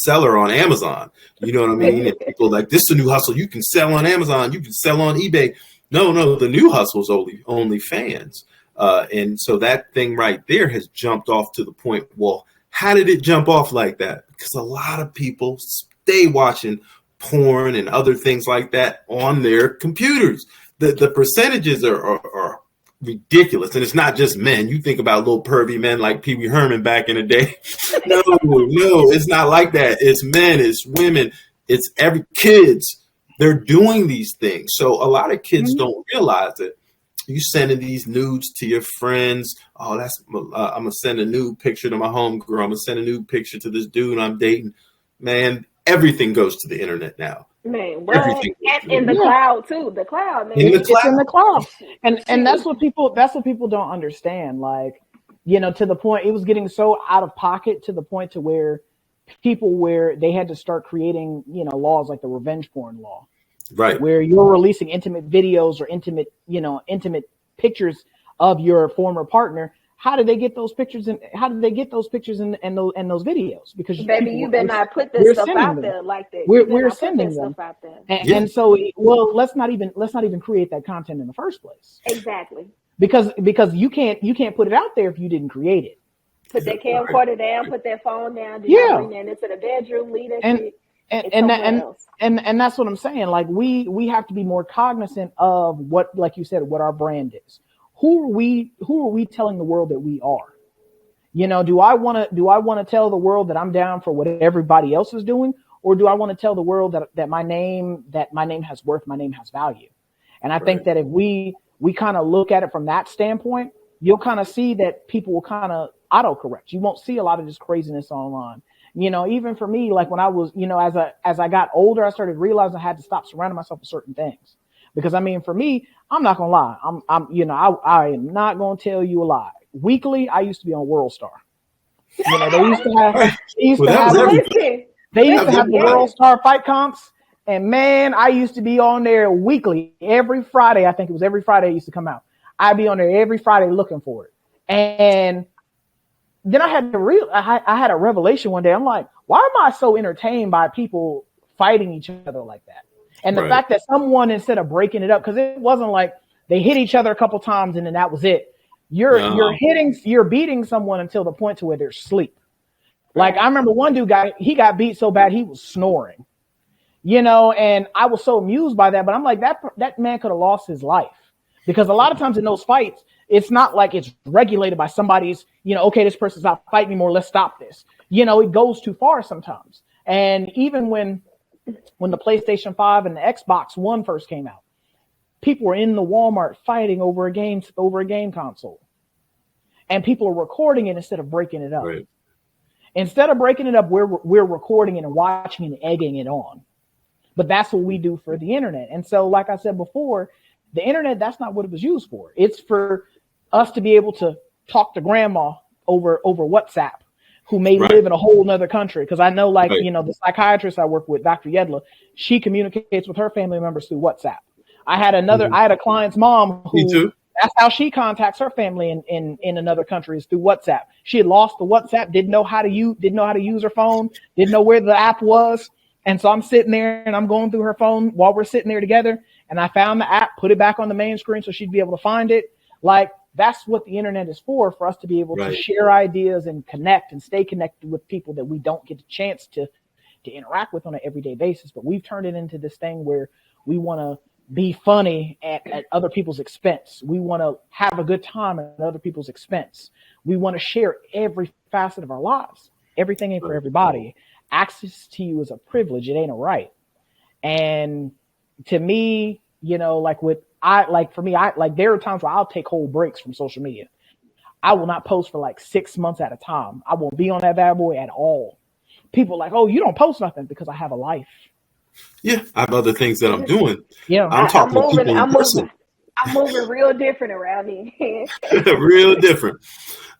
seller on Amazon. You know what I mean? And people like, this is a new hustle. You can sell on Amazon. You can sell on eBay. No, the new hustle is OnlyFans. And so that thing right there has jumped off to the point. Well, how did it jump off like that? Because a lot of people stay watching porn and other things like that on their computers. The percentages are ridiculous. And it's not just men. You think about little pervy men like Pee Wee Herman back in the day. No, it's not like that. It's men, it's women, it's kids. They're doing these things. So a lot of kids don't realize it. You sending these nudes to your friends. Oh, I'm going to send a nude picture to my homegirl. I'm going to send a nude picture to this dude I'm dating. Man, everything goes to the internet now. Man, what? And in the cloud too. The cloud, man. It's in the cloud. And that's what people don't understand. Like, to the point, it was getting so out of pocket to the point to where they had to start creating, laws like the revenge porn law. Right. Where you're releasing intimate videos or intimate pictures of your former partner. How did they get those pictures and those videos? Because baby, you better not put this stuff out there like that. We're sending them out there. And so, well, let's not even create that content in the first place. Exactly. Because you can't put it out there if you didn't create it. Put that camcorder down, put that phone down, bring that into the bedroom, leave that shit. And that's what I'm saying. Like we have to be more cognizant of what, like you said, what our brand is. Who are we telling the world that we are? Do I want to tell the world that I'm down for what everybody else is doing, or do I want to tell the world that my name has worth, my name has value? And I think that if we kind of look at it from that standpoint, you'll kind of see that people will kind of autocorrect. You won't see a lot of this craziness online. Even for me, like when I was, as I got older, I started realizing I had to stop surrounding myself with certain things. Because for me, I'm not gonna lie. I am not gonna tell you a lie. Weekly, I used to be on World Star. They used to have the World Star fight comps, and man, I used to be on there weekly. Every Friday, I think it was every Friday it used to come out. I'd be on there every Friday looking for it. And then I had a revelation one day. I'm like, why am I so entertained by people fighting each other like that? And the fact that someone, instead of breaking it up, because it wasn't like they hit each other a couple times and then that was it. You're beating someone until the point to where they're asleep. Like I remember one dude he got beat so bad he was snoring. And I was so amused by that. But I'm like, that man could have lost his life. Because a lot of times in those fights, it's not like it's regulated by somebody's, okay, this person's not fighting anymore, let's stop this. It goes too far sometimes. And even when the PlayStation 5 and the Xbox One first came out, people were in the Walmart fighting over a game console. And people are recording it instead of breaking it up. Right. Instead of breaking it up, we're recording it and watching and egging it on. But that's what we do for the internet. And so, like I said before, the internet, that's not what it was used for. It's for us to be able to talk to grandma over WhatsApp, who may live in a whole nother country. Because I know, the psychiatrist I work with, Dr. Yedla, she communicates with her family members through WhatsApp. I had a client's mom Me who, too. that's how she contacts her family in another country, is through WhatsApp. She had lost the WhatsApp, didn't know how to use her phone, didn't know where the app was. And so I'm sitting there and I'm going through her phone while we're sitting there together. And I found the app, put it back on the main screen so she'd be able to find it. Like, that's what the internet is for us to be able to share ideas and connect and stay connected with people that we don't get a chance to interact with on an everyday basis. But we've turned it into this thing where we want to be funny at other people's expense. We want to have a good time at other people's expense. We want to share every facet of our lives. Everything ain't for everybody. Access to you is a privilege. It ain't a right. And to me, you know, for me, there are times where I'll take whole breaks from social media. I will not post for like 6 months at a time. I won't be on that bad boy at all. People are like, oh, you don't post nothing, because I have a life. Yeah, I have other things that I'm doing. Yeah, I'm talking to people in person. I'm moving real different around here. Real different.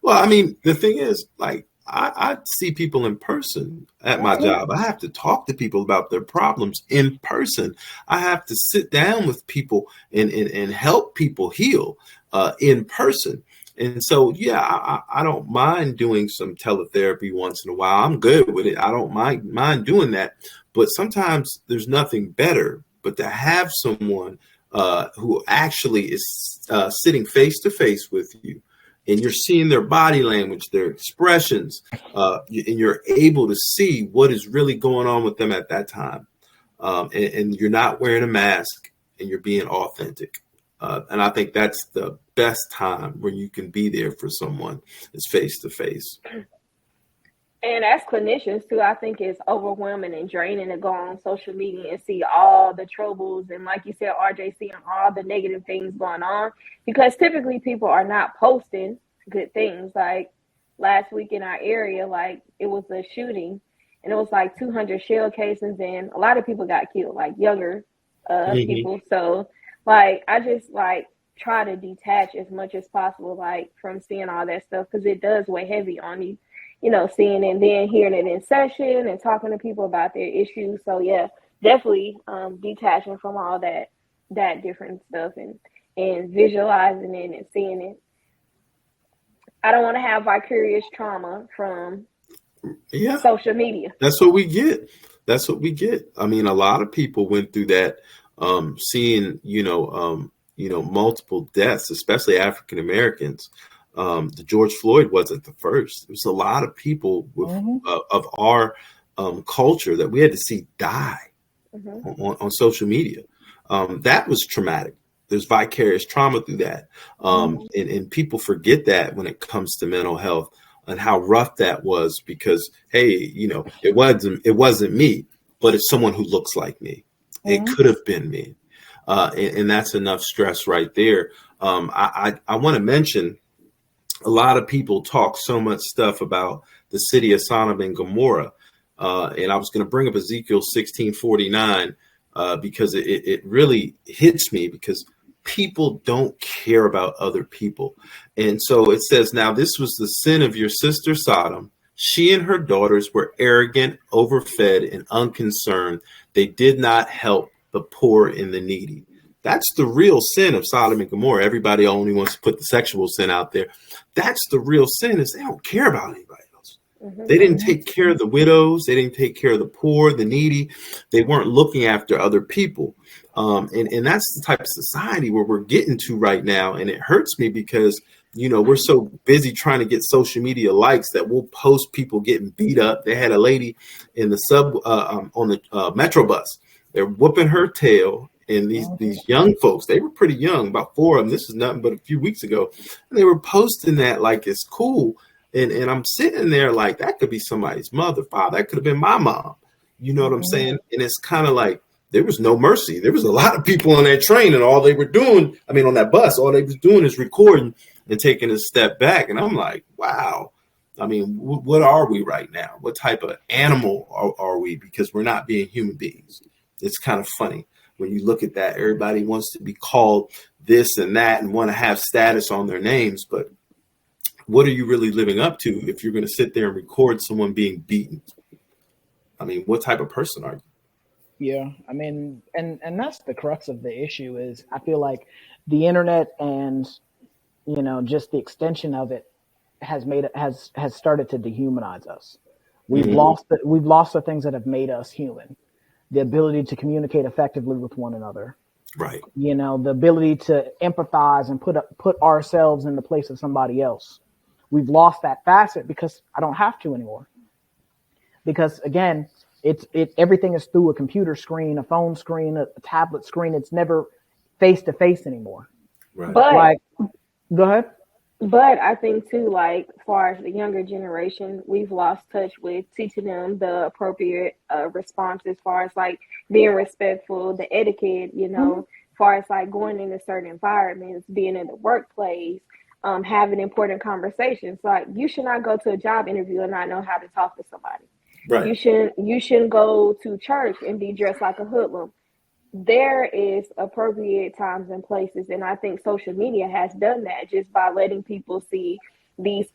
Well, I mean, the thing is, like, I see people in person at my job. I have to talk to people about their problems in person. I have to sit down with people and help people heal in person. And so, yeah, I don't mind doing some teletherapy once in a while. I'm good with it. I don't mind doing that. But sometimes there's nothing better but to have someone who actually is sitting face to face with you, and you're seeing their body language, their expressions, and you're able to see what is really going on with them at that time. And you're not wearing a mask, and you're being authentic. And I think that's the best time when you can be there for someone, is face to face. And as clinicians too, I think it's overwhelming and draining to go on social media and see all the troubles, and like you said, RJ, seeing all the negative things going on, because typically people are not posting good things. Like last week in our area, like it was a shooting and it was like 200 shell casings and a lot of people got killed, like younger people. So like I just like try to detach as much as possible, like from seeing all that stuff, because it does weigh heavy on you. You know, seeing and then hearing it in session and talking to people about their issues. So yeah, definitely detaching from all that different stuff and visualizing it and seeing it. I don't want to have vicarious trauma from social media. That's what we get. That's what we get. I mean, a lot of people went through that, seeing, multiple deaths, especially African Americans. The George Floyd wasn't the first. There's a lot of people with, of our culture that we had to see die on social media. That was traumatic. There's vicarious trauma through that. And people forget that when it comes to mental health and how rough that was, because, hey, it wasn't me, but it's someone who looks like me. It could have been me. And that's enough stress right there. I want to mention, a lot of people talk so much stuff about the city of Sodom and Gomorrah. And I was going to bring up Ezekiel 16:49 because it really hits me, because people don't care about other people. And so it says, now this was the sin of your sister Sodom. She and her daughters were arrogant, overfed, and unconcerned. They did not help the poor and the needy. That's the real sin of Sodom and Gomorrah. Everybody only wants to put the sexual sin out there. That's the real sin, is they don't care about anybody else. They didn't take care of the widows. They didn't take care of the poor, the needy. They weren't looking after other people. And that's the type of society where we're getting to right now. And it hurts me because, we're so busy trying to get social media likes that we'll post people getting beat up. They had a lady in the on the Metro bus. They're whooping her tail. And these young folks, they were pretty young, about 4 of them. This is nothing but a few weeks ago. And they were posting that like it's cool. And I'm sitting there like, that could be somebody's mother, father. That could have been my mom. You know what I'm saying? And it's kind of like, there was no mercy. There was a lot of people on that train, and all they were doing, on that bus, all they was doing is recording and taking a step back. And I'm like, wow. What are we right now? What type of animal are we? Because we're not being human beings. It's kind of funny. When you look at that, everybody wants to be called this and that and want to have status on their names. But what are you really living up to if you're going to sit there and record someone being beaten? What type of person are you? Yeah, I mean, and that's the crux of the issue is I feel like the internet and just the extension of it has started to dehumanize us. Mhm. We've lost the things that have made us human. The ability to communicate effectively with one another. Right. The ability to empathize and put ourselves in the place of somebody else. We've lost that facet because I don't have to anymore. Because again, everything is through a computer screen, a phone screen, a tablet screen. It's never face to face anymore. Right. But Like, go ahead. But I think too, like, as far as the younger generation, we've lost touch with teaching them the appropriate response as far as like being respectful, the etiquette, Mm-hmm. as far as like going into certain environments, being in the workplace, having important conversations. Like, you should not go to a job interview and not know how to talk to somebody. Right. You shouldn't go to church and be dressed like a hoodlum. There is appropriate times and places, and I think social media has done that just by letting people see these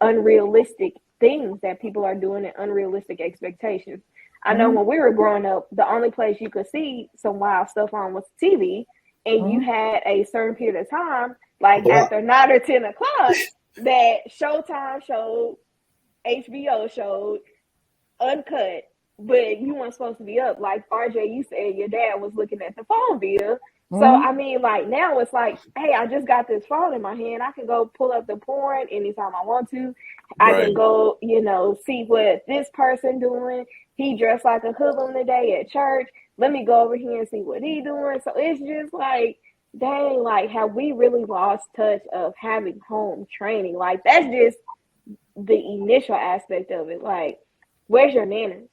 unrealistic things that people are doing and unrealistic expectations. I know Mm-hmm. when we were growing up, the only place you could see some wild stuff on was TV, and you Mm-hmm. had a certain period of time, A like lot. after 9 or 10 o'clock, that Showtime showed, HBO showed, uncut, but you weren't supposed to be up. Like RJ, you said your dad was looking at the phone bill. So Mm-hmm. I mean, like now it's like, hey, I just got this phone in my hand. I can go pull up the porn anytime I want to. I Right. can go, see what this person doing. He dressed like a hoodlum today at church. Let me go over here and see what he doing. So it's just like, dang, like have we really lost touch of having home training? Like that's just the initial aspect of it. Like, where's your manners?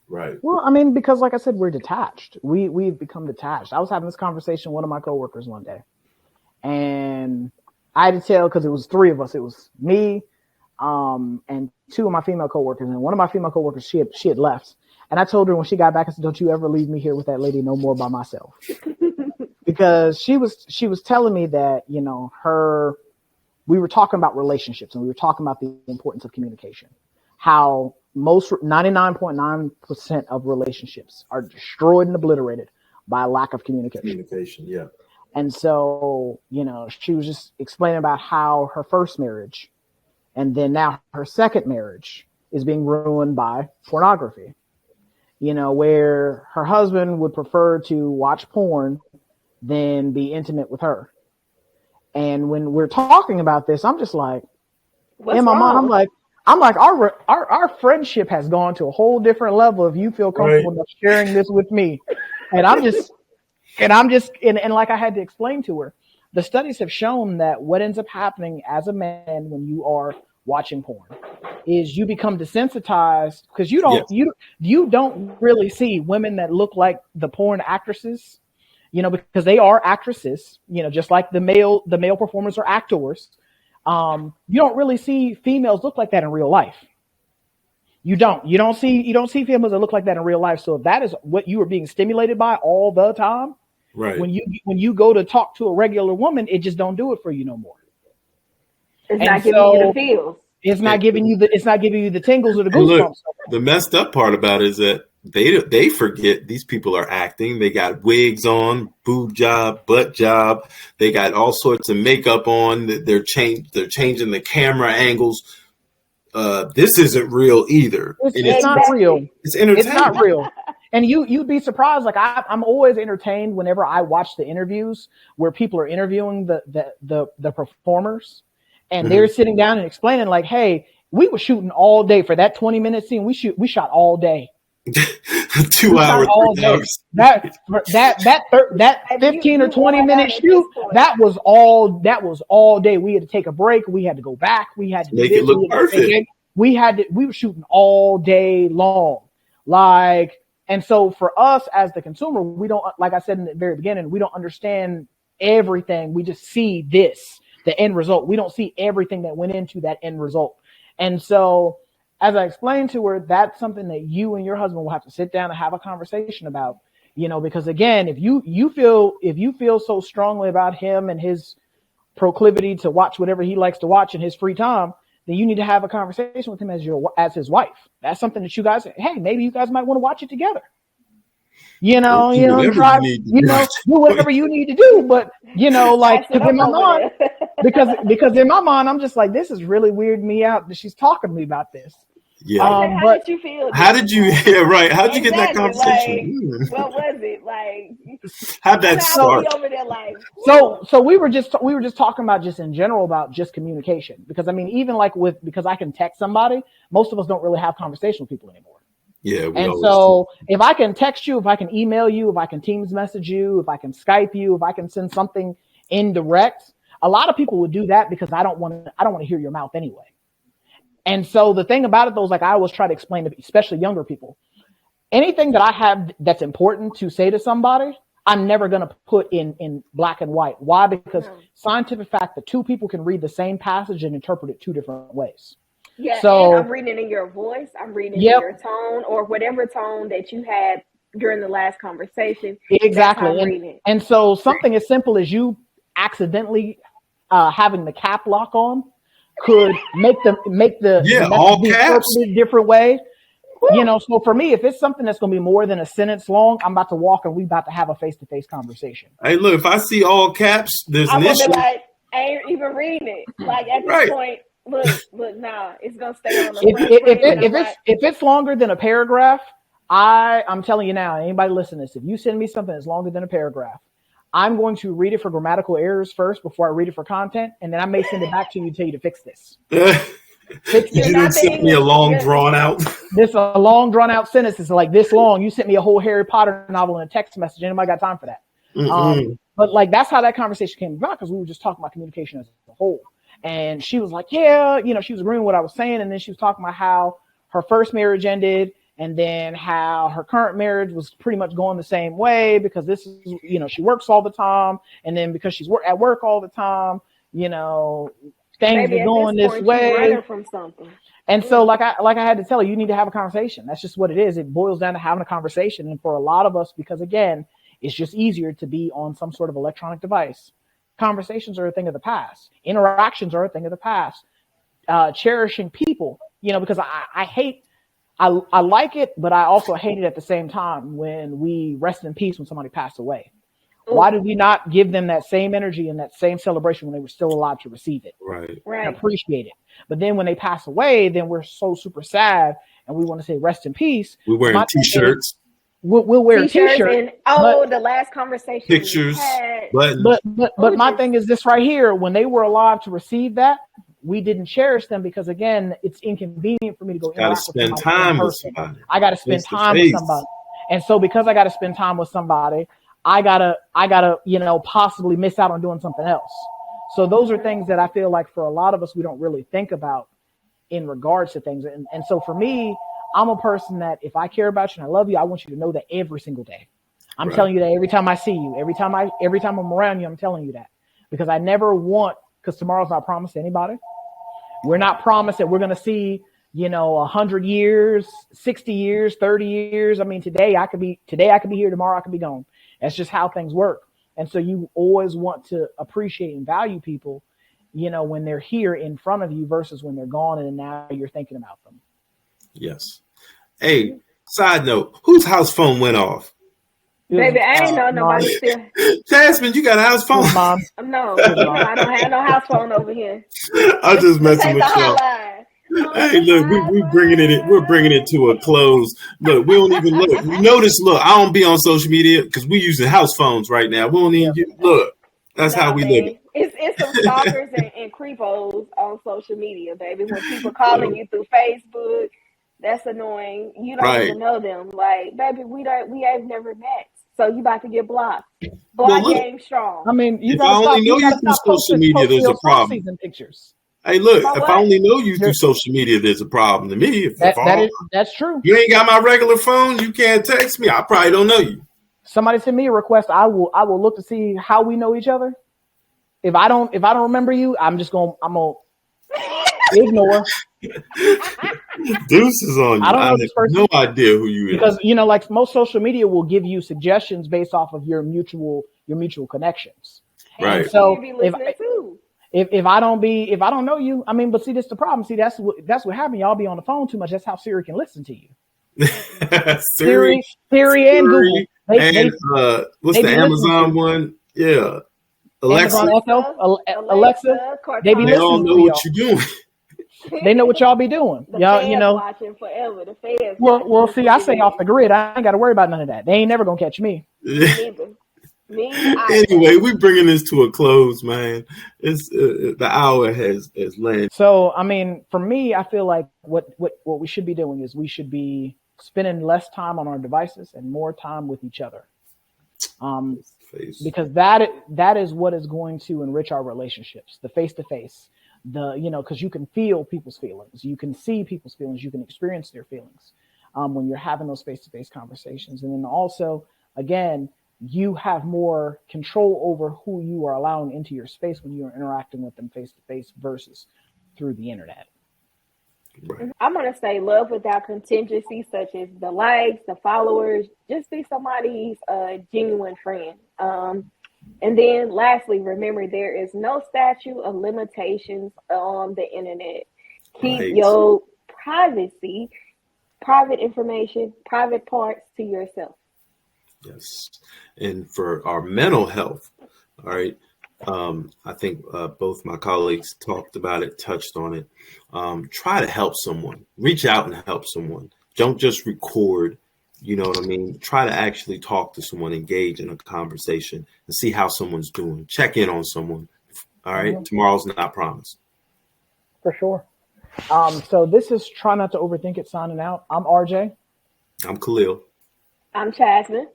Right. Well, I mean, because like I said, we're detached. We've become detached. I was having this conversation with one of my coworkers one day, and I had to tell because it was three of us. It was me, and two of my female coworkers, and one of my female coworkers she had left. And I told her when she got back, I said, "Don't you ever leave me here with that lady no more by myself," because she was telling me that her we were talking about relationships and we were talking about the importance of communication. How most 99.9% of relationships are destroyed and obliterated by a lack of communication. Communication. Yeah. And so, she was just explaining about how her first marriage and then now her second marriage is being ruined by pornography. Where her husband would prefer to watch porn than be intimate with her. And when we're talking about this, I'm just like, in What's my mind, wrong? I'm like, our friendship has gone to a whole different level. If you feel Right. comfortable enough sharing this with me, and and like I had to explain to her, the studies have shown that what ends up happening as a man when you are watching porn is you become desensitized because Yes. you don't really see women that look like the porn actresses, because they are actresses, just like the male performers are actors. You don't really see females look like that in real life. You don't see females that look like that in real life. So if that is what you are being stimulated by all the time, Right. when you go to talk to a regular woman, it just don't do it for you no more. It's And not giving you the so feels. it's not giving you the tingles or the And look, goosebumps. the messed up part about it is that they forget these people are acting. They got wigs on, boob job, butt job. They got all sorts of makeup on. They're changing the camera angles. This isn't real either, and It's not real. Exactly. it's It's not entertaining. real. And you'd be surprised. Like I'm always entertained whenever I watch the interviews where people are interviewing the performers, and they're Mhm. sitting down and explaining like, "Hey, we were shooting all day for that 20-minute scene. We shot all day. Two We shot hours, all 3 day. hours. That And 15 or you 20 worn minute out at this shoot, point. that was all day. We had to take a break. We had to go back. We had to do Make it this. look perfect. We were shooting all day long. Like, and so for us as the consumer, we don't, like I said in the very beginning, we don't understand everything. We just see the end result. We don't see everything that went into that end result. And so, as I explained to her, that's something that you and your husband will have to sit down and have a conversation about. Because again, if you feel so strongly about him and his proclivity to watch whatever he likes to watch in his free time, then you need to have a conversation with him as his wife. That's something that you guys, hey, maybe you guys might want to watch it together. You know, Do whatever try, you need to do. do whatever you need to do. But like, Pass it in my up over mind, there. because in my mind, I'm just like, this is really weirding me out that she's talking to me about this. Yeah. Okay, how But did you feel? How then? did you? Yeah, right. How did you get that Exactly, conversation? what was it like? How'd that I start? be over there like. so we were just talking about just in general about just communication, because I mean, even like because I can text somebody, most of us don't really have conversation with people anymore. Yeah, And so if I can text you, if I can email you, if I can Teams message you, if I can Skype you, if I can send something indirect, a lot of people would do that because I don't want to hear your mouth anyway. And so the thing about it though is, like, I always try to explain to especially younger people, anything that I have that's important to say to somebody, I'm never going to put in black and white. Why? Because scientific fact that two people can read the same passage and interpret it two different ways. Yeah, so, and I'm reading it in your voice. I'm reading it in your tone, or whatever tone that you had during the last conversation. Exactly. And so something as simple as you accidentally having the cap lock on could make the all caps a different way. So for me, if it's something that's going to be more than a sentence long, I'm about to walk and we about to have a face-to-face conversation. Hey, look, if I see all caps, there's an issue. Like, I ain't even reading it. Like, at this point, look, nah, it's gonna stay on the if it's longer than a paragraph, I'm telling you now, anybody listen to this, if you send me something that's longer than a paragraph, I'm going to read it for grammatical errors first before I read it for content, and then I may send it back to you and tell you to fix this. You didn't send me a long drawn out. This a long drawn out sentence is like this long. You sent me a whole Harry Potter novel in a text message. Anybody got time for that? But like, that's how that conversation came about, because we were just talking about communication as a whole. And she was like, yeah, she was agreeing with what I was saying. And then she was talking about how her first marriage ended, and then how her current marriage was pretty much going the same way, because this is, she works all the time. And then because she's at work all the time, things are going this way. From something. And so like I had to tell her, you need to have a conversation. That's just what it is. It boils down to having a conversation. And for a lot of us, because again, it's just easier to be on some sort of electronic device. Conversations are a thing of the past. Interactions are a thing of the past. Cherishing people, because I like it, but I also hate it at the same time when we rest in peace when somebody passed away. Why did we not give them that same energy and that same celebration when they were still alive to receive it? Right. And appreciate it. But then when they pass away, then we're so super sad and we want to say rest in peace. We're wearing t-shirts. We'll wear t-shirts. And, the last conversation. Pictures. But my thing is this right here. When they were alive to receive that, we didn't cherish them because, again, it's inconvenient for me to go interact with somebody. I got to spend time with somebody. And so because I got to spend time with somebody, I gotta, possibly miss out on doing something else. So those are things that I feel like for a lot of us, we don't really think about in regards to things. And so for me, I'm a person that if I care about you and I love you, I want you to know that every single day. I'm telling you that every time I see you, every time I'm around you, I'm telling you that, because I never want, because tomorrow's not promised to anybody. We're not promised that we're going to see, 100 years, 60 years, 30 years. I mean, today I could be here, tomorrow I could be gone. That's just how things work. And so you always want to appreciate and value people, when they're here in front of you versus when they're gone and now you're thinking about them. Yes. Hey, side note, whose house phone went off? Baby, I ain't know nobody still. Jasmine, you got a house phone? Mom. No, I don't have no house phone over here. I'm just messing with you. Hey, look, we're bringing it to a close. Look, we don't even look. You notice, look, I don't be on social media because we're using house phones right now. We don't even look. That's how we live. It's some stalkers and creepos on social media, baby. When people calling you through Facebook, that's annoying. You don't even know them. Like, baby, we ain't never met. So you about to get blocked. Block game strong. I mean, if I only know you through social media, there's a problem. Pictures. Hey, look, if I only know you through social media, there's a problem to me. That's true. You ain't got my regular phone, you can't text me. I probably don't know you. Somebody send me a request. I will look to see how we know each other. If I don't remember you, I'm gonna ignore. Deuces on you. I have no idea who you is. Because like most social media will give you suggestions based off of your mutual connections. Right. And so if I don't know you, I mean, but see, this is the problem. See, that's what happened. Y'all be on the phone too much. That's how Siri can listen to you. Siri, Siri, and Google. Siri, and what's the Amazon one? Yeah, Alexa. Amazon Echo, Alexa. They be They all listening know to what y'all. you're doing. They know what y'all be doing. The Y'all, feds watching forever. The feds. Well, see, I stay off the grid. I ain't got to worry about none of that. They ain't never gonna catch me. Neither. Me either. Anyway, we bringing this to a close, man. It's the hour has landed. So, I mean, for me, I feel like what we should be doing is we should be spending less time on our devices and more time with each other. Because that is what is going to enrich our relationships, the face to face, because you can feel people's feelings, you can see people's feelings, you can experience their feelings when you're having those face to face conversations. And then also, again, you have more control over who you are allowing into your space when you are interacting with them face to face versus through the internet. Right. I'm going to say love without contingency, such as the likes, the followers. Just be somebody's genuine friend. And then lastly, remember, there is no statute of limitations on the internet. Keep your privacy, private information, private parts to yourself. Yes. And for our mental health, all right, I think both my colleagues talked about it, touched on it. Try to help someone. Reach out and help someone. Don't just record. You know what I mean? Try to actually talk to someone, engage in a conversation, and see how someone's doing. Check in on someone. All right? Mm-hmm. Tomorrow's not promised. For sure. So this is Try Not to Overthink It signing out. I'm RJ. I'm Khalil. I'm Chasmin.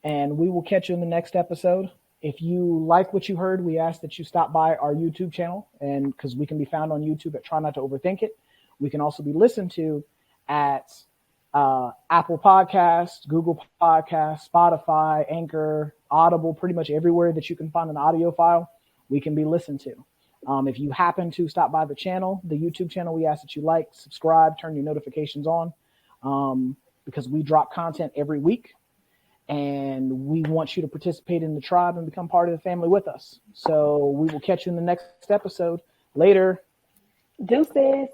And we will catch you in the next episode. If you like what you heard, we ask that you stop by our YouTube channel, and because we can be found on YouTube at Try Not to Overthink It. We can also be listened to at Apple Podcasts, Google Podcasts, Spotify, Anchor, Audible, pretty much everywhere that you can find an audio file, we can be listened to. If you happen to stop by the channel, the YouTube channel, we ask that you like, subscribe, turn your notifications on, because we drop content every week. And we want you to participate in the tribe and become part of the family with us. So we will catch you in the next episode. Later. Deuces.